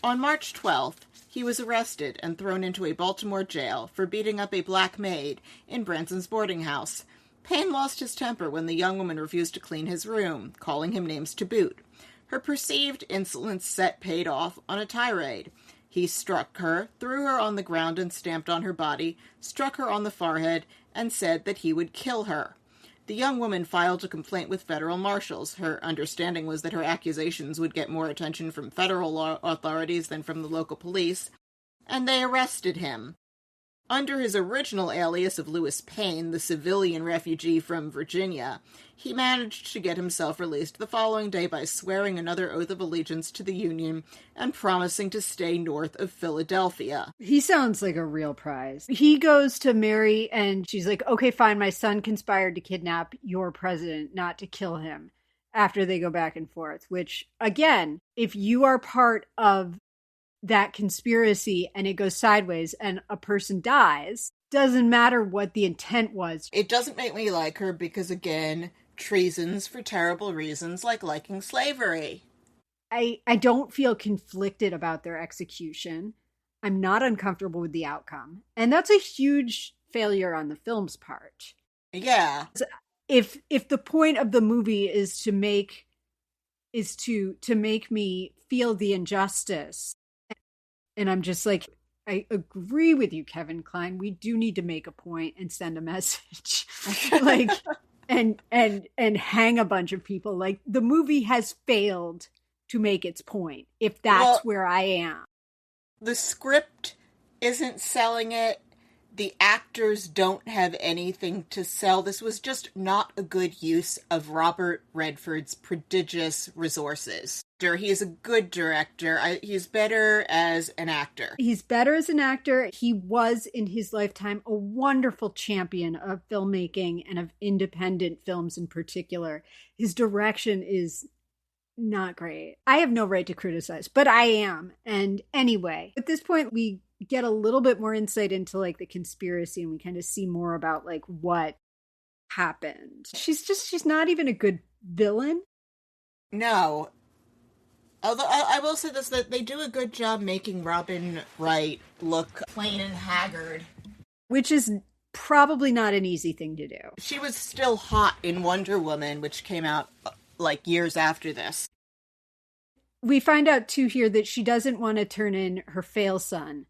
on March 12th, he was arrested and thrown into a Baltimore jail for beating up a black maid in Branson's boarding house. Payne lost his temper when the young woman refused to clean his room, calling him names to boot. Her perceived insolence set paid off on a tirade. He struck her, threw her on the ground and stamped on her body, struck her on the forehead, and said that he would kill her. The young woman filed a complaint with federal marshals. Her understanding was that her accusations would get more attention from federal law authorities than from the local police, and they arrested him. Under his original alias of Lewis Payne, the civilian refugee from Virginia, he managed to get himself released the following day by swearing another oath of allegiance to the Union and promising to stay north of Philadelphia. He sounds like a real prize. He goes to Mary and she's like, okay, fine, my son conspired to kidnap your president, not to kill him, after they go back and forth, which, again, if you are part of that conspiracy and it goes sideways and a person dies, doesn't matter what the intent was. It doesn't make me like her because, again, treasons for terrible reasons like liking slavery. I don't feel conflicted about their execution. I'm not uncomfortable with the outcome. And that's a huge failure on the film's part. Yeah. If the point of the movie is to make me feel the injustice, and I'm just like, I agree with you, Kevin Kline. We do need to make a point and send a message, and hang a bunch of people. Like, the movie has failed to make its point. If that's where I am, the script isn't selling it. The actors don't have anything to sell. This was just not a good use of Robert Redford's prodigious resources. He is a good director. He's better as an actor. He's better as an actor. He was, in his lifetime, a wonderful champion of filmmaking and of independent films in particular. His direction is not great. I have no right to criticize, but I am. And anyway, at this point, we get a little bit more insight into the conspiracy, and we kind of see more about what happened. She's not even a good villain. No. Although I will say this, that they do a good job making Robin Wright look plain and haggard. Which is probably not an easy thing to do. She was still hot in Wonder Woman, which came out years after this. We find out too here that she doesn't want to turn in her fail son,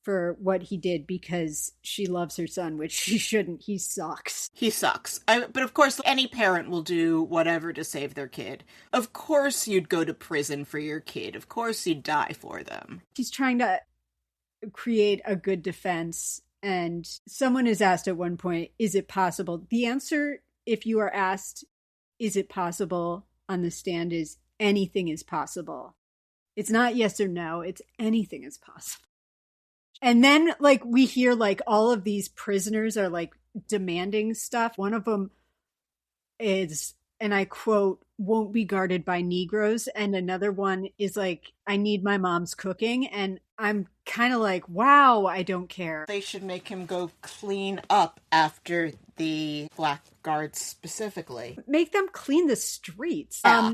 for what he did because she loves her son, which she shouldn't. He sucks. He sucks. But of course, any parent will do whatever to save their kid. Of course you'd go to prison for your kid. Of course you'd die for them. He's trying to create a good defense. And someone is asked at one point, is it possible? The answer, if you are asked, is it possible on the stand, is anything is possible. It's not yes or no. It's anything is possible. And then, like, we hear, like, all of these prisoners are, like, demanding stuff. One of them is, and I quote, won't be guarded by Negroes. And another one is like, I need my mom's cooking. And I'm kind of like, wow, I don't care. They should make him go clean up after the black guards specifically. Make them clean the streets. Yeah.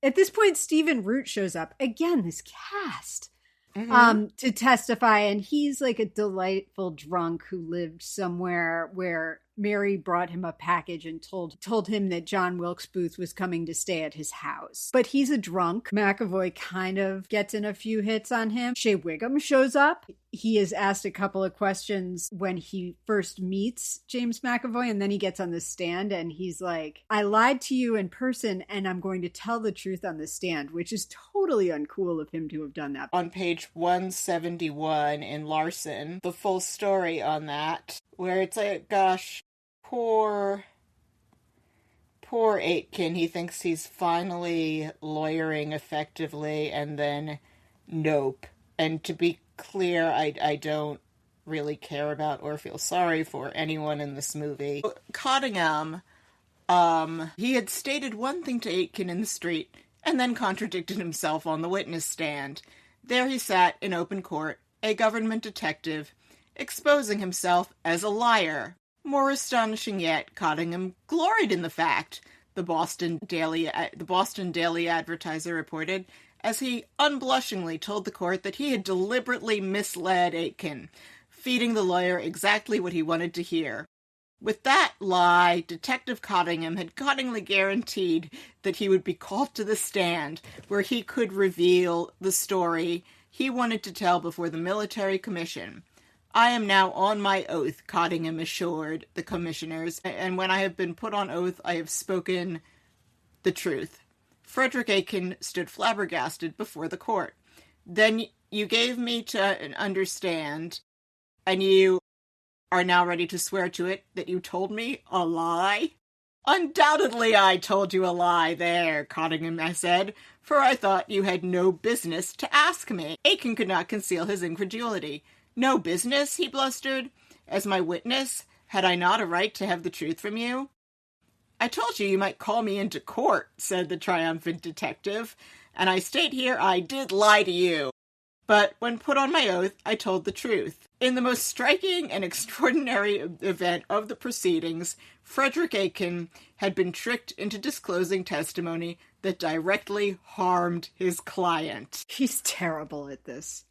At this point, Stephen Root shows up. Again, this cast. To testify, and he's like a delightful drunk who lived somewhere where Mary brought him a package and told him that John Wilkes Booth was coming to stay at his house. But he's a drunk. McAvoy kind of gets in a few hits on him. Shea Whigham shows up. He is asked a couple of questions when he first meets James McAvoy, and then he gets on the stand and he's like, I lied to you in person and I'm going to tell the truth on the stand, which is totally uncool of him to have done that. On page 171 in Larson, the full story on that, where it's like, gosh, poor Aitken. He thinks he's finally lawyering effectively, and then nope. And to be clear, I don't really care about or feel sorry for anyone in this movie. Cottingham, he had stated one thing to Aitken in the street, and then contradicted himself on the witness stand. There he sat in open court, a government detective, exposing himself as a liar. More astonishing yet, Cottingham gloried in the fact, the Boston Daily Advertiser reported, as he unblushingly told the court that he had deliberately misled Aitken, feeding the lawyer exactly what he wanted to hear. With that lie, Detective Cottingham had cunningly guaranteed that he would be called to the stand, where he could reveal the story he wanted to tell before the military commission. I am now on my oath, Cottingham assured the commissioners, and when I have been put on oath, I have spoken the truth. Frederick Aitken stood flabbergasted before the court. Then you gave me to understand, and you are now ready to swear to it, that you told me a lie? Undoubtedly I told you a lie there, Cottingham said, for I thought you had no business to ask me. Aitken could not conceal his incredulity. No business, he blustered. As my witness, had I not a right to have the truth from you? I told you you might call me into court, said the triumphant detective, and I state here I did lie to you. But when put on my oath, I told the truth. In the most striking and extraordinary event of the proceedings, Frederick Aitken had been tricked into disclosing testimony that directly harmed his client. He's terrible at this.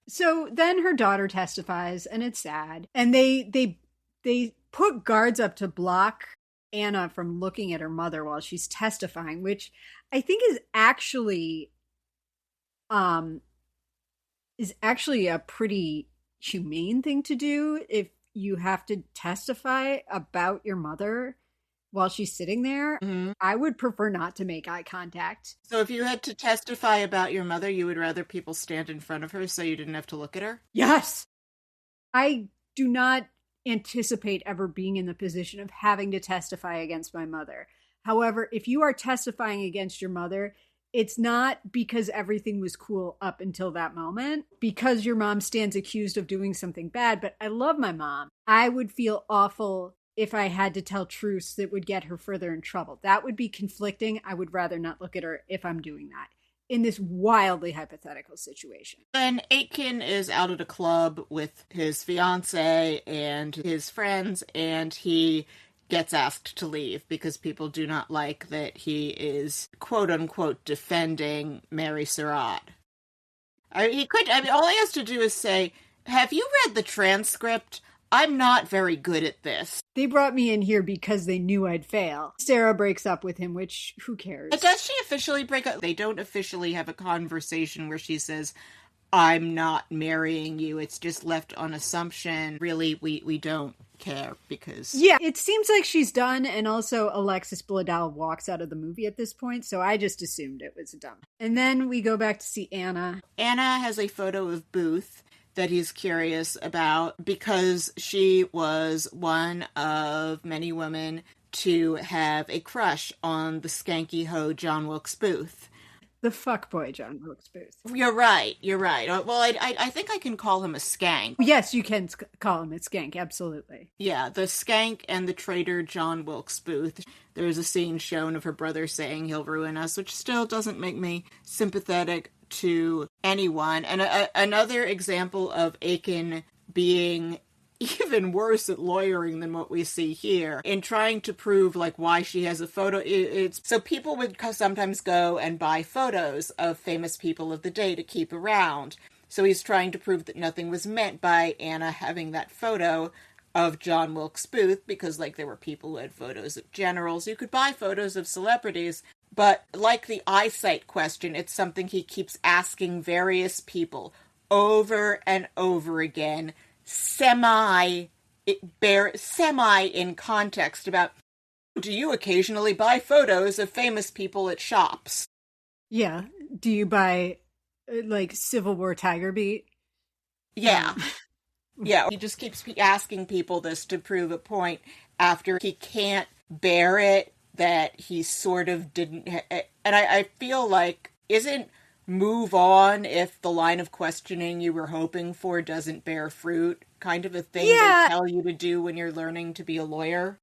So then her daughter testifies, and it's sad. And they put guards up to block Anna from looking at her mother while she's testifying, which I think is actually a pretty humane thing to do if you have to testify about your mother while she's sitting there. Mm-hmm. I would prefer not to make eye contact. So if you had to testify about your mother, you would rather people stand in front of her so you didn't have to look at her? Yes. I do not anticipate ever being in the position of having to testify against my mother. However, if you are testifying against your mother, it's not because everything was cool up until that moment, because your mom stands accused of doing something bad, but I love my mom. I would feel awful if I had to tell truths that would get her further in trouble. That would be conflicting. I would rather not look at her if I'm doing that in this wildly hypothetical situation. Then Aitken is out at a club with his fiancée and his friends, and he gets asked to leave because people do not like that he is, quote-unquote, defending Mary Surratt. All he has to do is say, have you read the transcript? I'm not very good at this. They brought me in here because they knew I'd fail. Sarah breaks up with him, which, who cares? But does she officially break up? They don't officially have a conversation where she says, I'm not marrying you. It's just left on assumption. Really, we don't care because... Yeah, it seems like she's done, and also Alexis Bledel walks out of the movie at this point, so I just assumed it was done. And then we go back to see Anna. Anna has a photo of Booth that he's curious about because she was one of many women to have a crush on the skanky hoe John Wilkes Booth. The fuckboy John Wilkes Booth. You're right. Well, I think I can call him a skank. Yes, you can call him a skank, absolutely. Yeah, the skank and the traitor John Wilkes Booth. There's a scene shown of her brother saying he'll ruin us, which still doesn't make me sympathetic to anyone. And another example of Aiken being even worse at lawyering than what we see here in trying to prove like why she has a photo. It's so people would sometimes go and buy photos of famous people of the day to keep around. So he's trying to prove that nothing was meant by Anna having that photo of John Wilkes Booth, because like there were people who had photos of generals. You could buy photos of celebrities, but like the eyesight question, it's something he keeps asking various people over and over again, semi in context about, do you occasionally buy photos of famous people at shops? Yeah. Do you buy like Civil War Tiger Beat? Yeah. Yeah. He just keeps asking people this to prove a point after he can't bear it that he sort of didn't. And I feel like, isn't move on if the line of questioning you were hoping for doesn't bear fruit kind of a thing they tell you to do when you're learning to be a lawyer?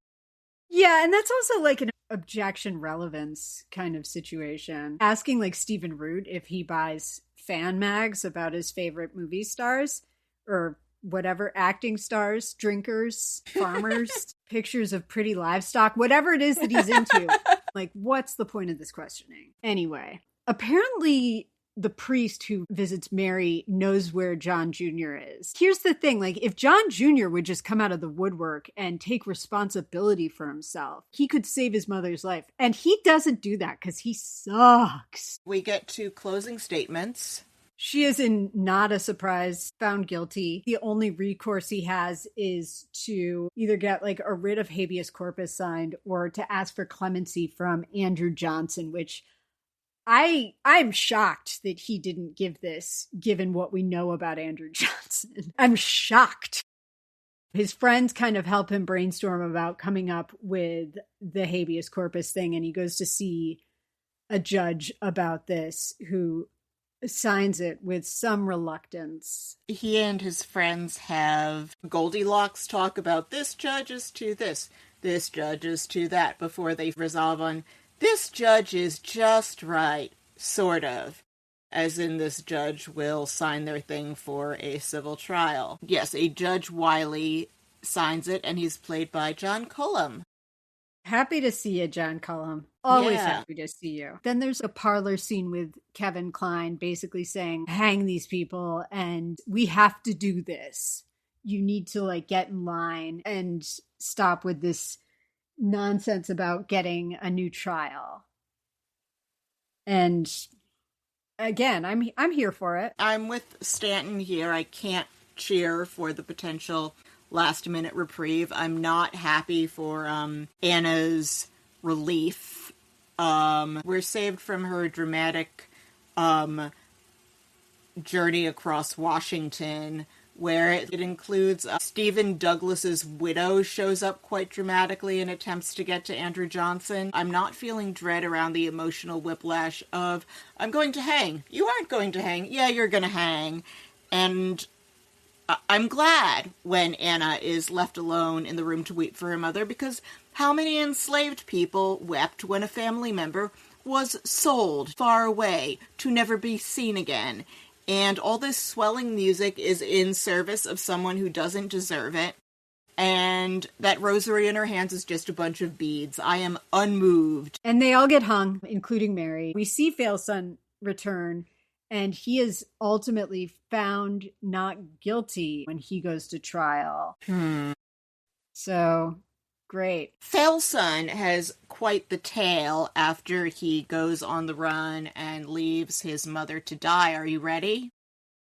Yeah, and that's also like an objection relevance kind of situation. Asking like Stephen Root if he buys fan mags about his favorite movie stars or whatever, acting stars, drinkers, farmers, pictures of pretty livestock, whatever it is that he's into. Like, what's the point of this questioning? Anyway, apparently the priest who visits Mary knows where John Jr. is. Here's the thing, like, if John Jr. would just come out of the woodwork and take responsibility for himself, he could save his mother's life. And he doesn't do that because he sucks. We get to closing statements. She is in not a surprise, found guilty. The only recourse he has is to either get like a writ of habeas corpus signed or to ask for clemency from Andrew Johnson, which I'm shocked that he didn't give this, given what we know about Andrew Johnson. I'm shocked. His friends kind of help him brainstorm about coming up with the habeas corpus thing, and he goes to see a judge about this who signs it with some reluctance. He and his friends have Goldilocks talk about this judge is to this judge is to that, before they resolve on this judge is just right, sort of. As in, this judge will sign their thing for a civil trial. Yes, a Judge Wiley signs it, and he's played by John Cullum. Happy to see you, John Cullum. Always happy to see you. Then there's a parlor scene with Kevin Kline basically saying, hang these people, and we have to do this. You need to, like, get in line and stop with this nonsense about getting a new trial. And again, I'm here for it. I'm with Stanton here. I can't cheer for the potential last minute reprieve. I'm not happy for Anna's relief. We're saved from her dramatic journey across Washington, where it includes Stephen Douglas's widow shows up quite dramatically and attempts to get to Andrew Johnson. I'm not feeling dread around the emotional whiplash of, I'm going to hang. You aren't going to hang. Yeah, you're going to hang. And I'm glad when Anna is left alone in the room to weep for her mother, because how many enslaved people wept when a family member was sold far away to never be seen again? And all this swelling music is in service of someone who doesn't deserve it. And that rosary in her hands is just a bunch of beads. I am unmoved. And they all get hung, including Mary. We see Failson return, and he is ultimately found not guilty when he goes to trial. So, great. Failson has quite the tale after he goes on the run and leaves his mother to die. Are you ready?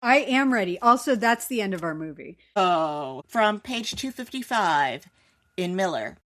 I am ready. Also, that's the end of our movie. Oh, from page 255 in Miller.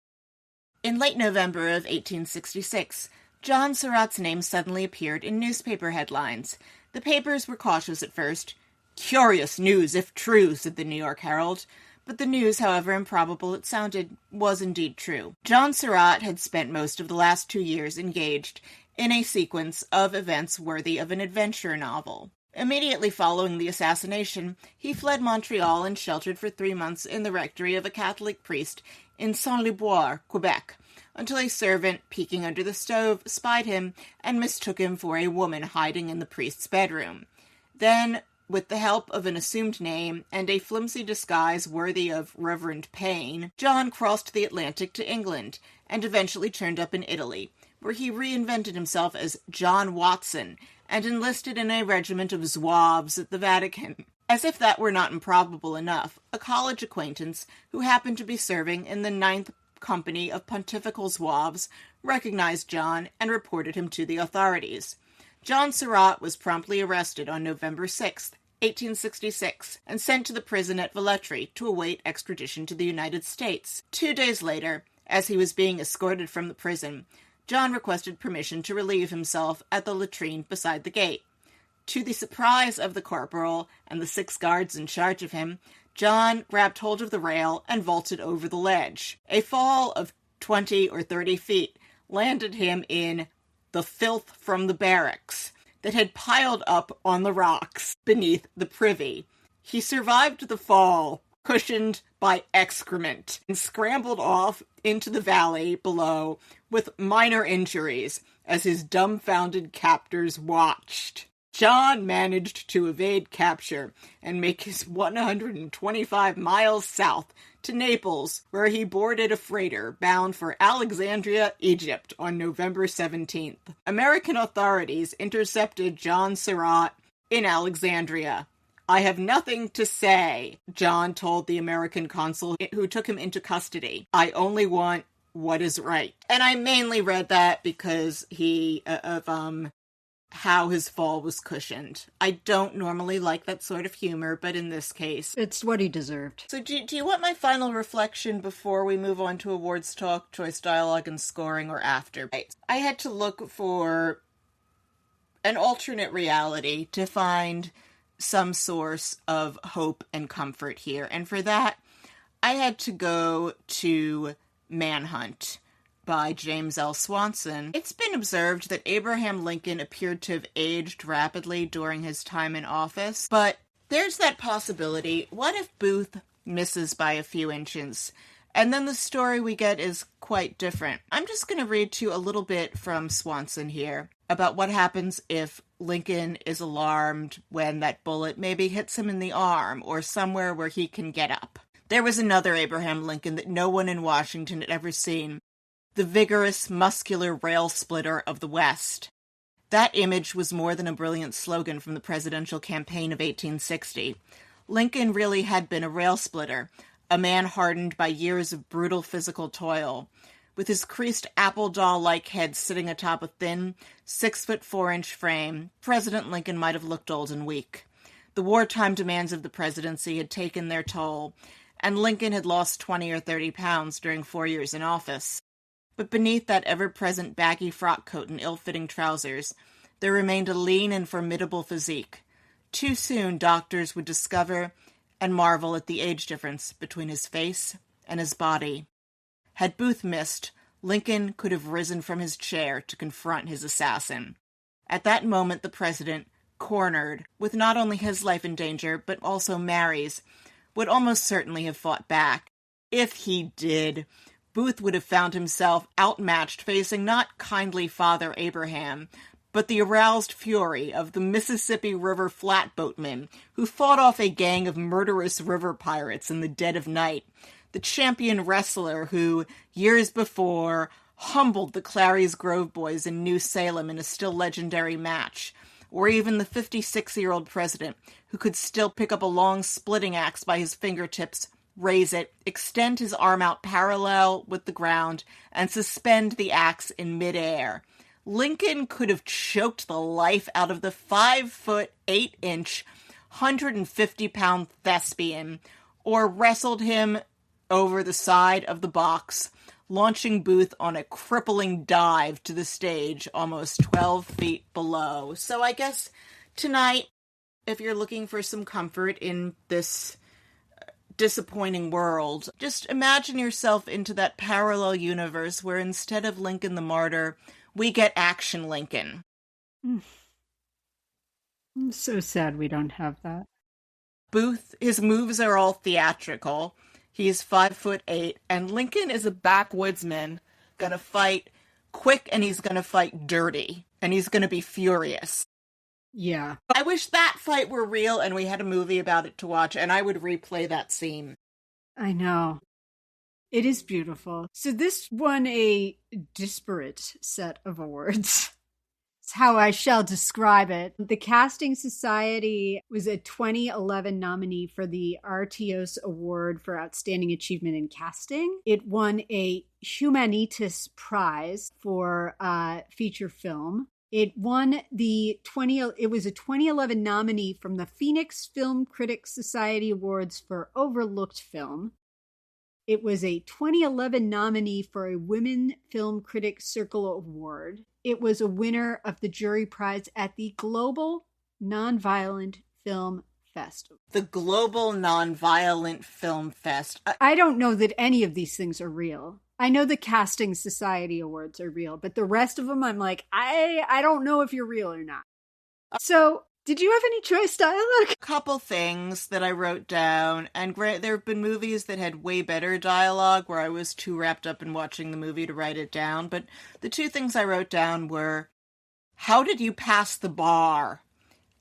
In late November of 1866, John Surratt's name suddenly appeared in newspaper headlines. The papers were cautious at first. "Curious news, if true," said the New York Herald. But the news, however improbable it sounded, was indeed true. John Surratt had spent most of the last 2 years engaged in a sequence of events worthy of an adventure novel. Immediately following the assassination, he fled Montreal and sheltered for 3 months in the rectory of a Catholic priest in Saint-Liboire, Quebec, until a servant, peeking under the stove, spied him and mistook him for a woman hiding in the priest's bedroom. Then, with the help of an assumed name and a flimsy disguise worthy of Reverend Payne, John crossed the Atlantic to England and eventually turned up in Italy, where he reinvented himself as John Watson and enlisted in a regiment of Zouaves at the Vatican. As if that were not improbable enough, a college acquaintance who happened to be serving in the 9th Company of Pontifical Zouaves recognized John and reported him to the authorities. John Surratt was promptly arrested on November 6, 1866, and sent to the prison at Velletri to await extradition to the United States. 2 days later, as he was being escorted from the prison, John requested permission to relieve himself at the latrine beside the gate. To the surprise of the corporal and the 6 guards in charge of him, John grabbed hold of the rail and vaulted over the ledge. A fall of 20 or 30 feet landed him in the filth from the barracks that had piled up on the rocks beneath the privy. He survived the fall, cushioned by excrement, and scrambled off into the valley below with minor injuries as his dumbfounded captors watched. John managed to evade capture and make his 125 miles south to Naples, where he boarded a freighter bound for Alexandria, Egypt, on November 17th. American authorities intercepted John Surratt in Alexandria. "I have nothing to say," John told the American consul who took him into custody. "I only want what is right." And I mainly read that because how his fall was cushioned. I don't normally like that sort of humor, but in this case, it's what he deserved. So do you want my final reflection before we move on to awards talk, choice dialogue, and scoring, or after? I had to look for an alternate reality to find some source of hope and comfort here. And for that, I had to go to Manhunt by James L. Swanson. It's been observed that Abraham Lincoln appeared to have aged rapidly during his time in office, but there's that possibility. What if Booth misses by a few inches? And then the story we get is quite different. I'm just going to read to you a little bit from Swanson here about what happens if Lincoln is alarmed when that bullet maybe hits him in the arm or somewhere where he can get up. There was another Abraham Lincoln that no one in Washington had ever seen. The vigorous, muscular rail splitter of the West. That image was more than a brilliant slogan from the presidential campaign of 1860. Lincoln really had been a rail splitter, a man hardened by years of brutal physical toil. With his creased apple doll-like head sitting atop a thin, 6'4" frame, President Lincoln might have looked old and weak. The wartime demands of the presidency had taken their toll, and Lincoln had lost 20 or 30 pounds during 4 years in office. But beneath that ever-present baggy frock coat and ill-fitting trousers, there remained a lean and formidable physique. Too soon doctors would discover and marvel at the age difference between his face and his body. Had Booth missed, Lincoln could have risen from his chair to confront his assassin. At that moment, the president, cornered, with not only his life in danger, but also Mary's, would almost certainly have fought back. If he did, Booth would have found himself outmatched, facing not kindly Father Abraham, but the aroused fury of the Mississippi River flatboatmen who fought off a gang of murderous river pirates in the dead of night, the champion wrestler who, years before, humbled the Clary's Grove boys in New Salem in a still legendary match, or even the 56-year-old president who could still pick up a long splitting axe by his fingertips, raise it, extend his arm out parallel with the ground, and suspend the axe in midair. Lincoln could have choked the life out of the 5'8" 150-pound thespian, or wrestled him over the side of the box, launching Booth on a crippling dive to the stage almost 12 feet below. So I guess tonight, if you're looking for some comfort in this disappointing world, just imagine yourself into that parallel universe where instead of Lincoln the Martyr, we get Action Lincoln. I'm so sad we don't have that. Booth, his moves are all theatrical. He's 5'8", and Lincoln is a backwoodsman, gonna fight quick, and he's gonna fight dirty, and he's gonna be furious. Yeah. I wish that fight were real and we had a movie about it to watch, and I would replay that scene. I know. It is beautiful. So this won a disparate set of awards. It's how I shall describe it. The Casting Society was a 2011 nominee for the Artios Award for Outstanding Achievement in Casting. It won a Humanitas Prize for feature film. It won it was a 2011 nominee from the Phoenix Film Critics Society Awards for Overlooked Film. It was a 2011 nominee for a Women Film Critics Circle Award. It was a winner of the jury prize at the Global Nonviolent Film Festival. The Global Nonviolent Film Fest. I don't know that any of these things are real. I know the Casting Society Awards are real, but the rest of them, I'm like, I don't know if you're real or not. So, did you have any choice dialogue? A couple things that I wrote down, and there have been movies that had way better dialogue where I was too wrapped up in watching the movie to write it down, but the two things I wrote down were, how did you pass the bar?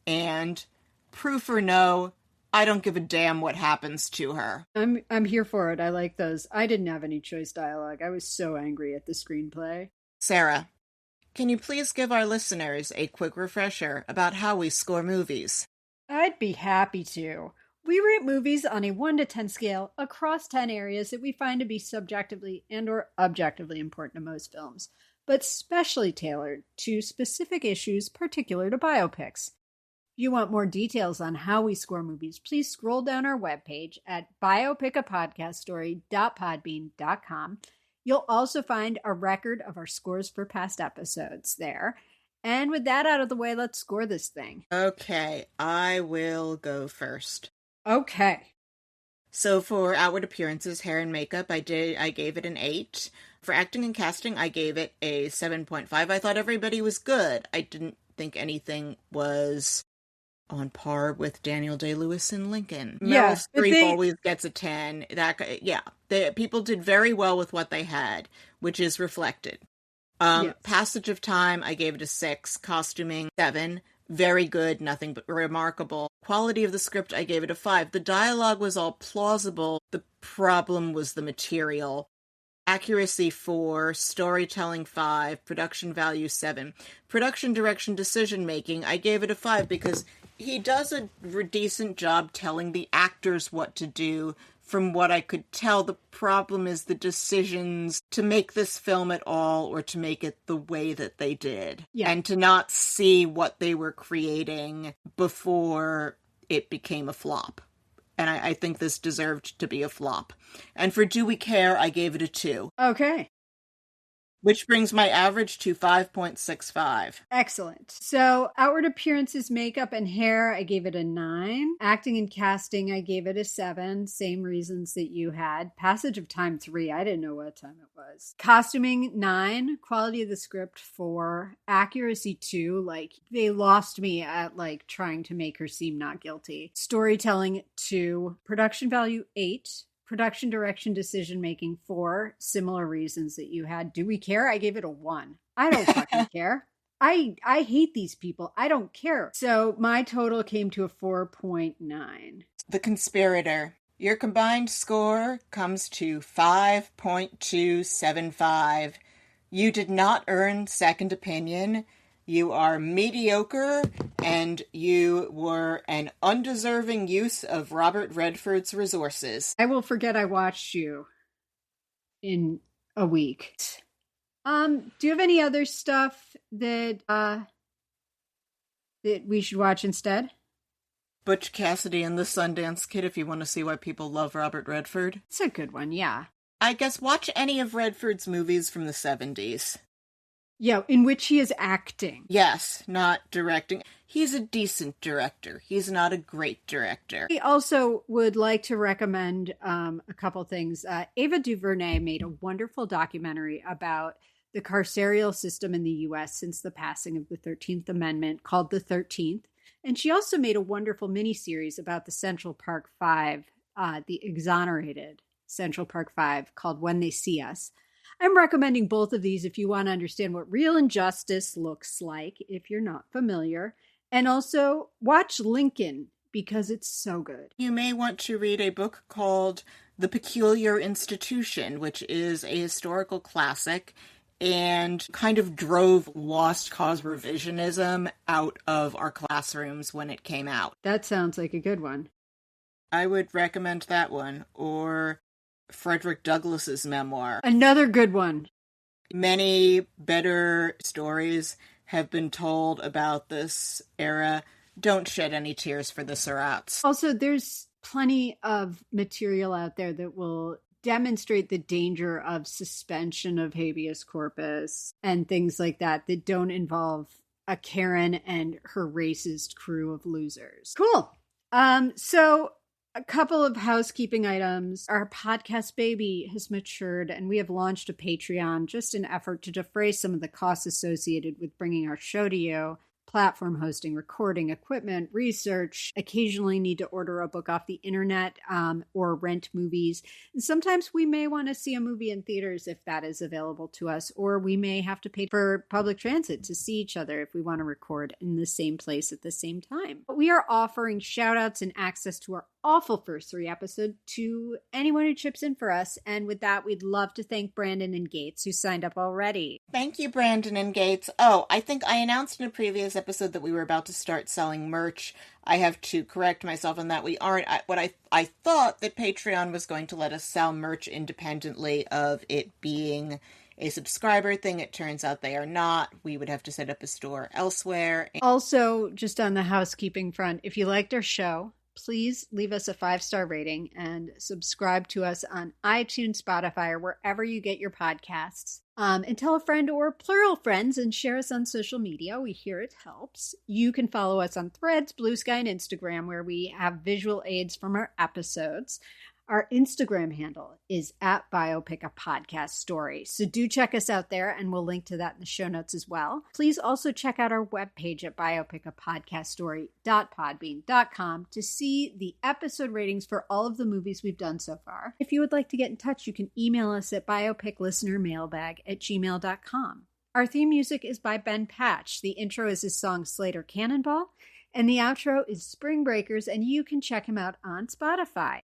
And, proof or no, I don't give a damn what happens to her. I'm here for it. I like those. I didn't have any choice dialogue. I was so angry at the screenplay. Sarah, can you please give our listeners a quick refresher about how we score movies? I'd be happy to. We rate movies on a 1 to 10 scale across 10 areas that we find to be subjectively and or objectively important to most films, but specially tailored to specific issues particular to biopics. If you want more details on how we score movies, please scroll down our webpage at biopicapodcaststory.podbean.com. You'll also find a record of our scores for past episodes there. And with that out of the way, let's score this thing. Okay, I will go first. Okay. So for outward appearances, hair and makeup, I gave it an 8. For acting and casting, I gave it a 7.5. I thought everybody was good. I didn't think anything was on par with Daniel Day-Lewis and Lincoln. Yeah, Meryl Streep always gets a 10. People did very well with what they had, which is reflected. Yes. Passage of time, I gave it a 6. Costuming, 7. Very good, nothing but remarkable. Quality of the script, I gave it a 5. The dialogue was all plausible. The problem was the material. Accuracy 4, storytelling 5, production value 7. Production, direction, decision making, I gave it a 5 because he does a decent job telling the actors what to do. From what I could tell, the problem is the decisions to make this film at all or to make it the way that they did. Yeah. And to not see what they were creating before it became a flop. And I think this deserved to be a flop. And for Do We Care, I gave it a 2. Okay. Which brings my average to 5.65. Excellent. So outward appearances, makeup, and hair, I gave it a 9. Acting and casting, I gave it a 7. Same reasons that you had. Passage of time, 3. I didn't know what time it was. Costuming, 9. Quality of the script, 4. Accuracy, 2. Like, they lost me at, like, trying to make her seem not guilty. Storytelling, 2. Production value, 8. Production, direction, decision making, 4. Similar reasons that you had. Do we care? I gave it a 1. I don't fucking care. I hate these people. I don't care. So my total came to a 4.9. The Conspirator. Your combined score comes to 5.275. You did not earn second opinion. You are mediocre, and you were an undeserving use of Robert Redford's resources. I will forget I watched you in a week. Do you have any other stuff that we should watch instead? Butch Cassidy and the Sundance Kid if you want to see why people love Robert Redford. It's a good one, yeah. I guess watch any of Redford's movies from the 70s. Yeah, in which he is acting. Yes, not directing. He's a decent director. He's not a great director. I also would like to recommend a couple things. Ava DuVernay made a wonderful documentary about the carceral system in the U.S. since the passing of the 13th Amendment called The 13th. And she also made a wonderful miniseries about the Central Park Five, the exonerated Central Park Five, called When They See Us. I'm recommending both of these if you want to understand what real injustice looks like, if you're not familiar. And also watch Lincoln, because it's so good. You may want to read a book called The Peculiar Institution, which is a historical classic and kind of drove lost cause revisionism out of our classrooms when it came out. That sounds like a good one. I would recommend that one, or Frederick Douglass's memoir. Another good one. Many better stories have been told about this era. Don't shed any tears for the Surratts. Also, there's plenty of material out there that will demonstrate the danger of suspension of habeas corpus and things like that that don't involve a Karen and her racist crew of losers. Cool. So a couple of housekeeping items. Our podcast baby has matured and we have launched a Patreon just in effort to defray some of the costs associated with bringing our show to you. Platform hosting, recording, equipment, research, occasionally need to order a book off the internet or rent movies. And sometimes we may want to see a movie in theaters if that is available to us, or we may have to pay for public transit to see each other if we want to record in the same place at the same time. But we are offering shout outs and access to our awful first 3 episodes to anyone who chips in for us. And with that, we'd love to thank Brandon and Gates, who signed up already. Thank you, Brandon and Gates. Oh, I think I announced in a previous episode that we were about to start selling merch. I have to correct myself on that. We aren't. I thought that Patreon was going to let us sell merch independently of it being a subscriber thing. It turns out they are not. We would have to set up a store elsewhere. Also, just on the housekeeping front, if you liked our show, please leave us a 5-star rating and subscribe to us on iTunes, Spotify, or wherever you get your podcasts. And tell a friend or plural friends and share us on social media. We hear it helps. You can follow us on Threads, Blue Sky, and Instagram, where we have visual aids from our episodes. Our Instagram handle is at Biopic a Podcast Story. So do check us out there, and we'll link to that in the show notes as well. Please also check out our webpage at biopicapodcaststory.podbean.com to see the episode ratings for all of the movies we've done so far. If you would like to get in touch, you can email us at biopiclistenermailbag@gmail.com. Our theme music is by Ben Patch. The intro is his song Slater Cannonball, and the outro is Spring Breakers, and you can check him out on Spotify.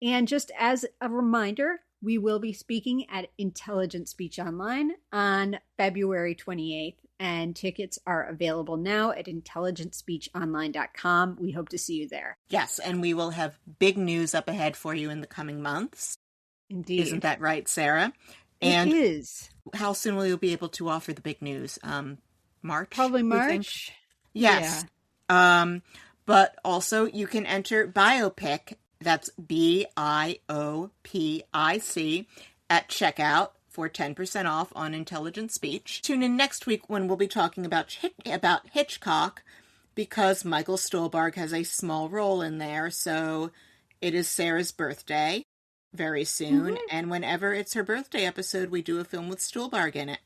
And just as a reminder, we will be speaking at Intelligent Speech Online on February 28th, and tickets are available now at intelligentspeechonline.com. We hope to see you there. Yes, and we will have big news up ahead for you in the coming months. Indeed. Isn't that right, Sarah? And it is. How soon will you be able to offer the big news? March? Probably March. Yes. Yeah. But also you can enter Biopic. That's BIOPIC at checkout for 10% off on Intelligent Speech. Tune in next week when we'll be talking about Hitchcock, because Michael Stuhlbarg has a small role in there. So it is Sarah's birthday very soon. Mm-hmm. And whenever it's her birthday episode, we do a film with Stuhlbarg in it.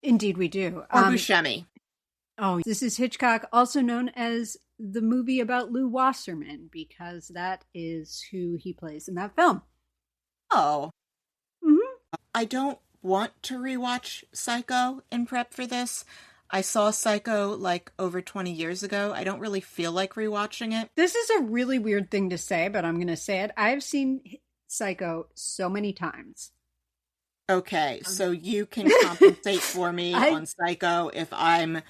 Indeed we do. Or Buscemi. Oh, this is Hitchcock, also known as the movie about Lou Wasserman, because that is who he plays in that film. Oh. Mm-hmm. I don't want to rewatch Psycho in prep for this. I saw Psycho like over 20 years ago. I don't really feel like rewatching it. This is a really weird thing to say, but I'm going to say it. I've seen Psycho so many times. Okay, so you can compensate for me on Psycho if I'm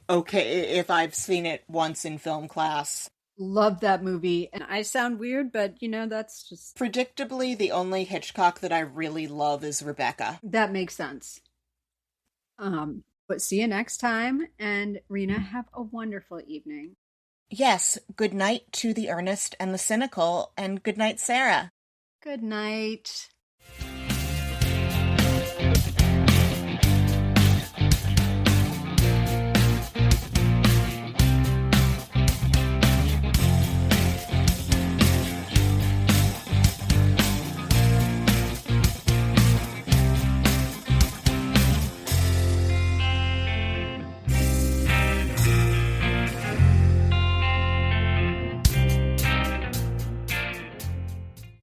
okay, if I've seen it once in film class. Love that movie. And I sound weird, but that's just... Predictably, the only Hitchcock that I really love is Rebecca. That makes sense. But see you next time. And Rena, have a wonderful evening. Yes, good night to the earnest and the cynical, and good night, Sarah. Good night.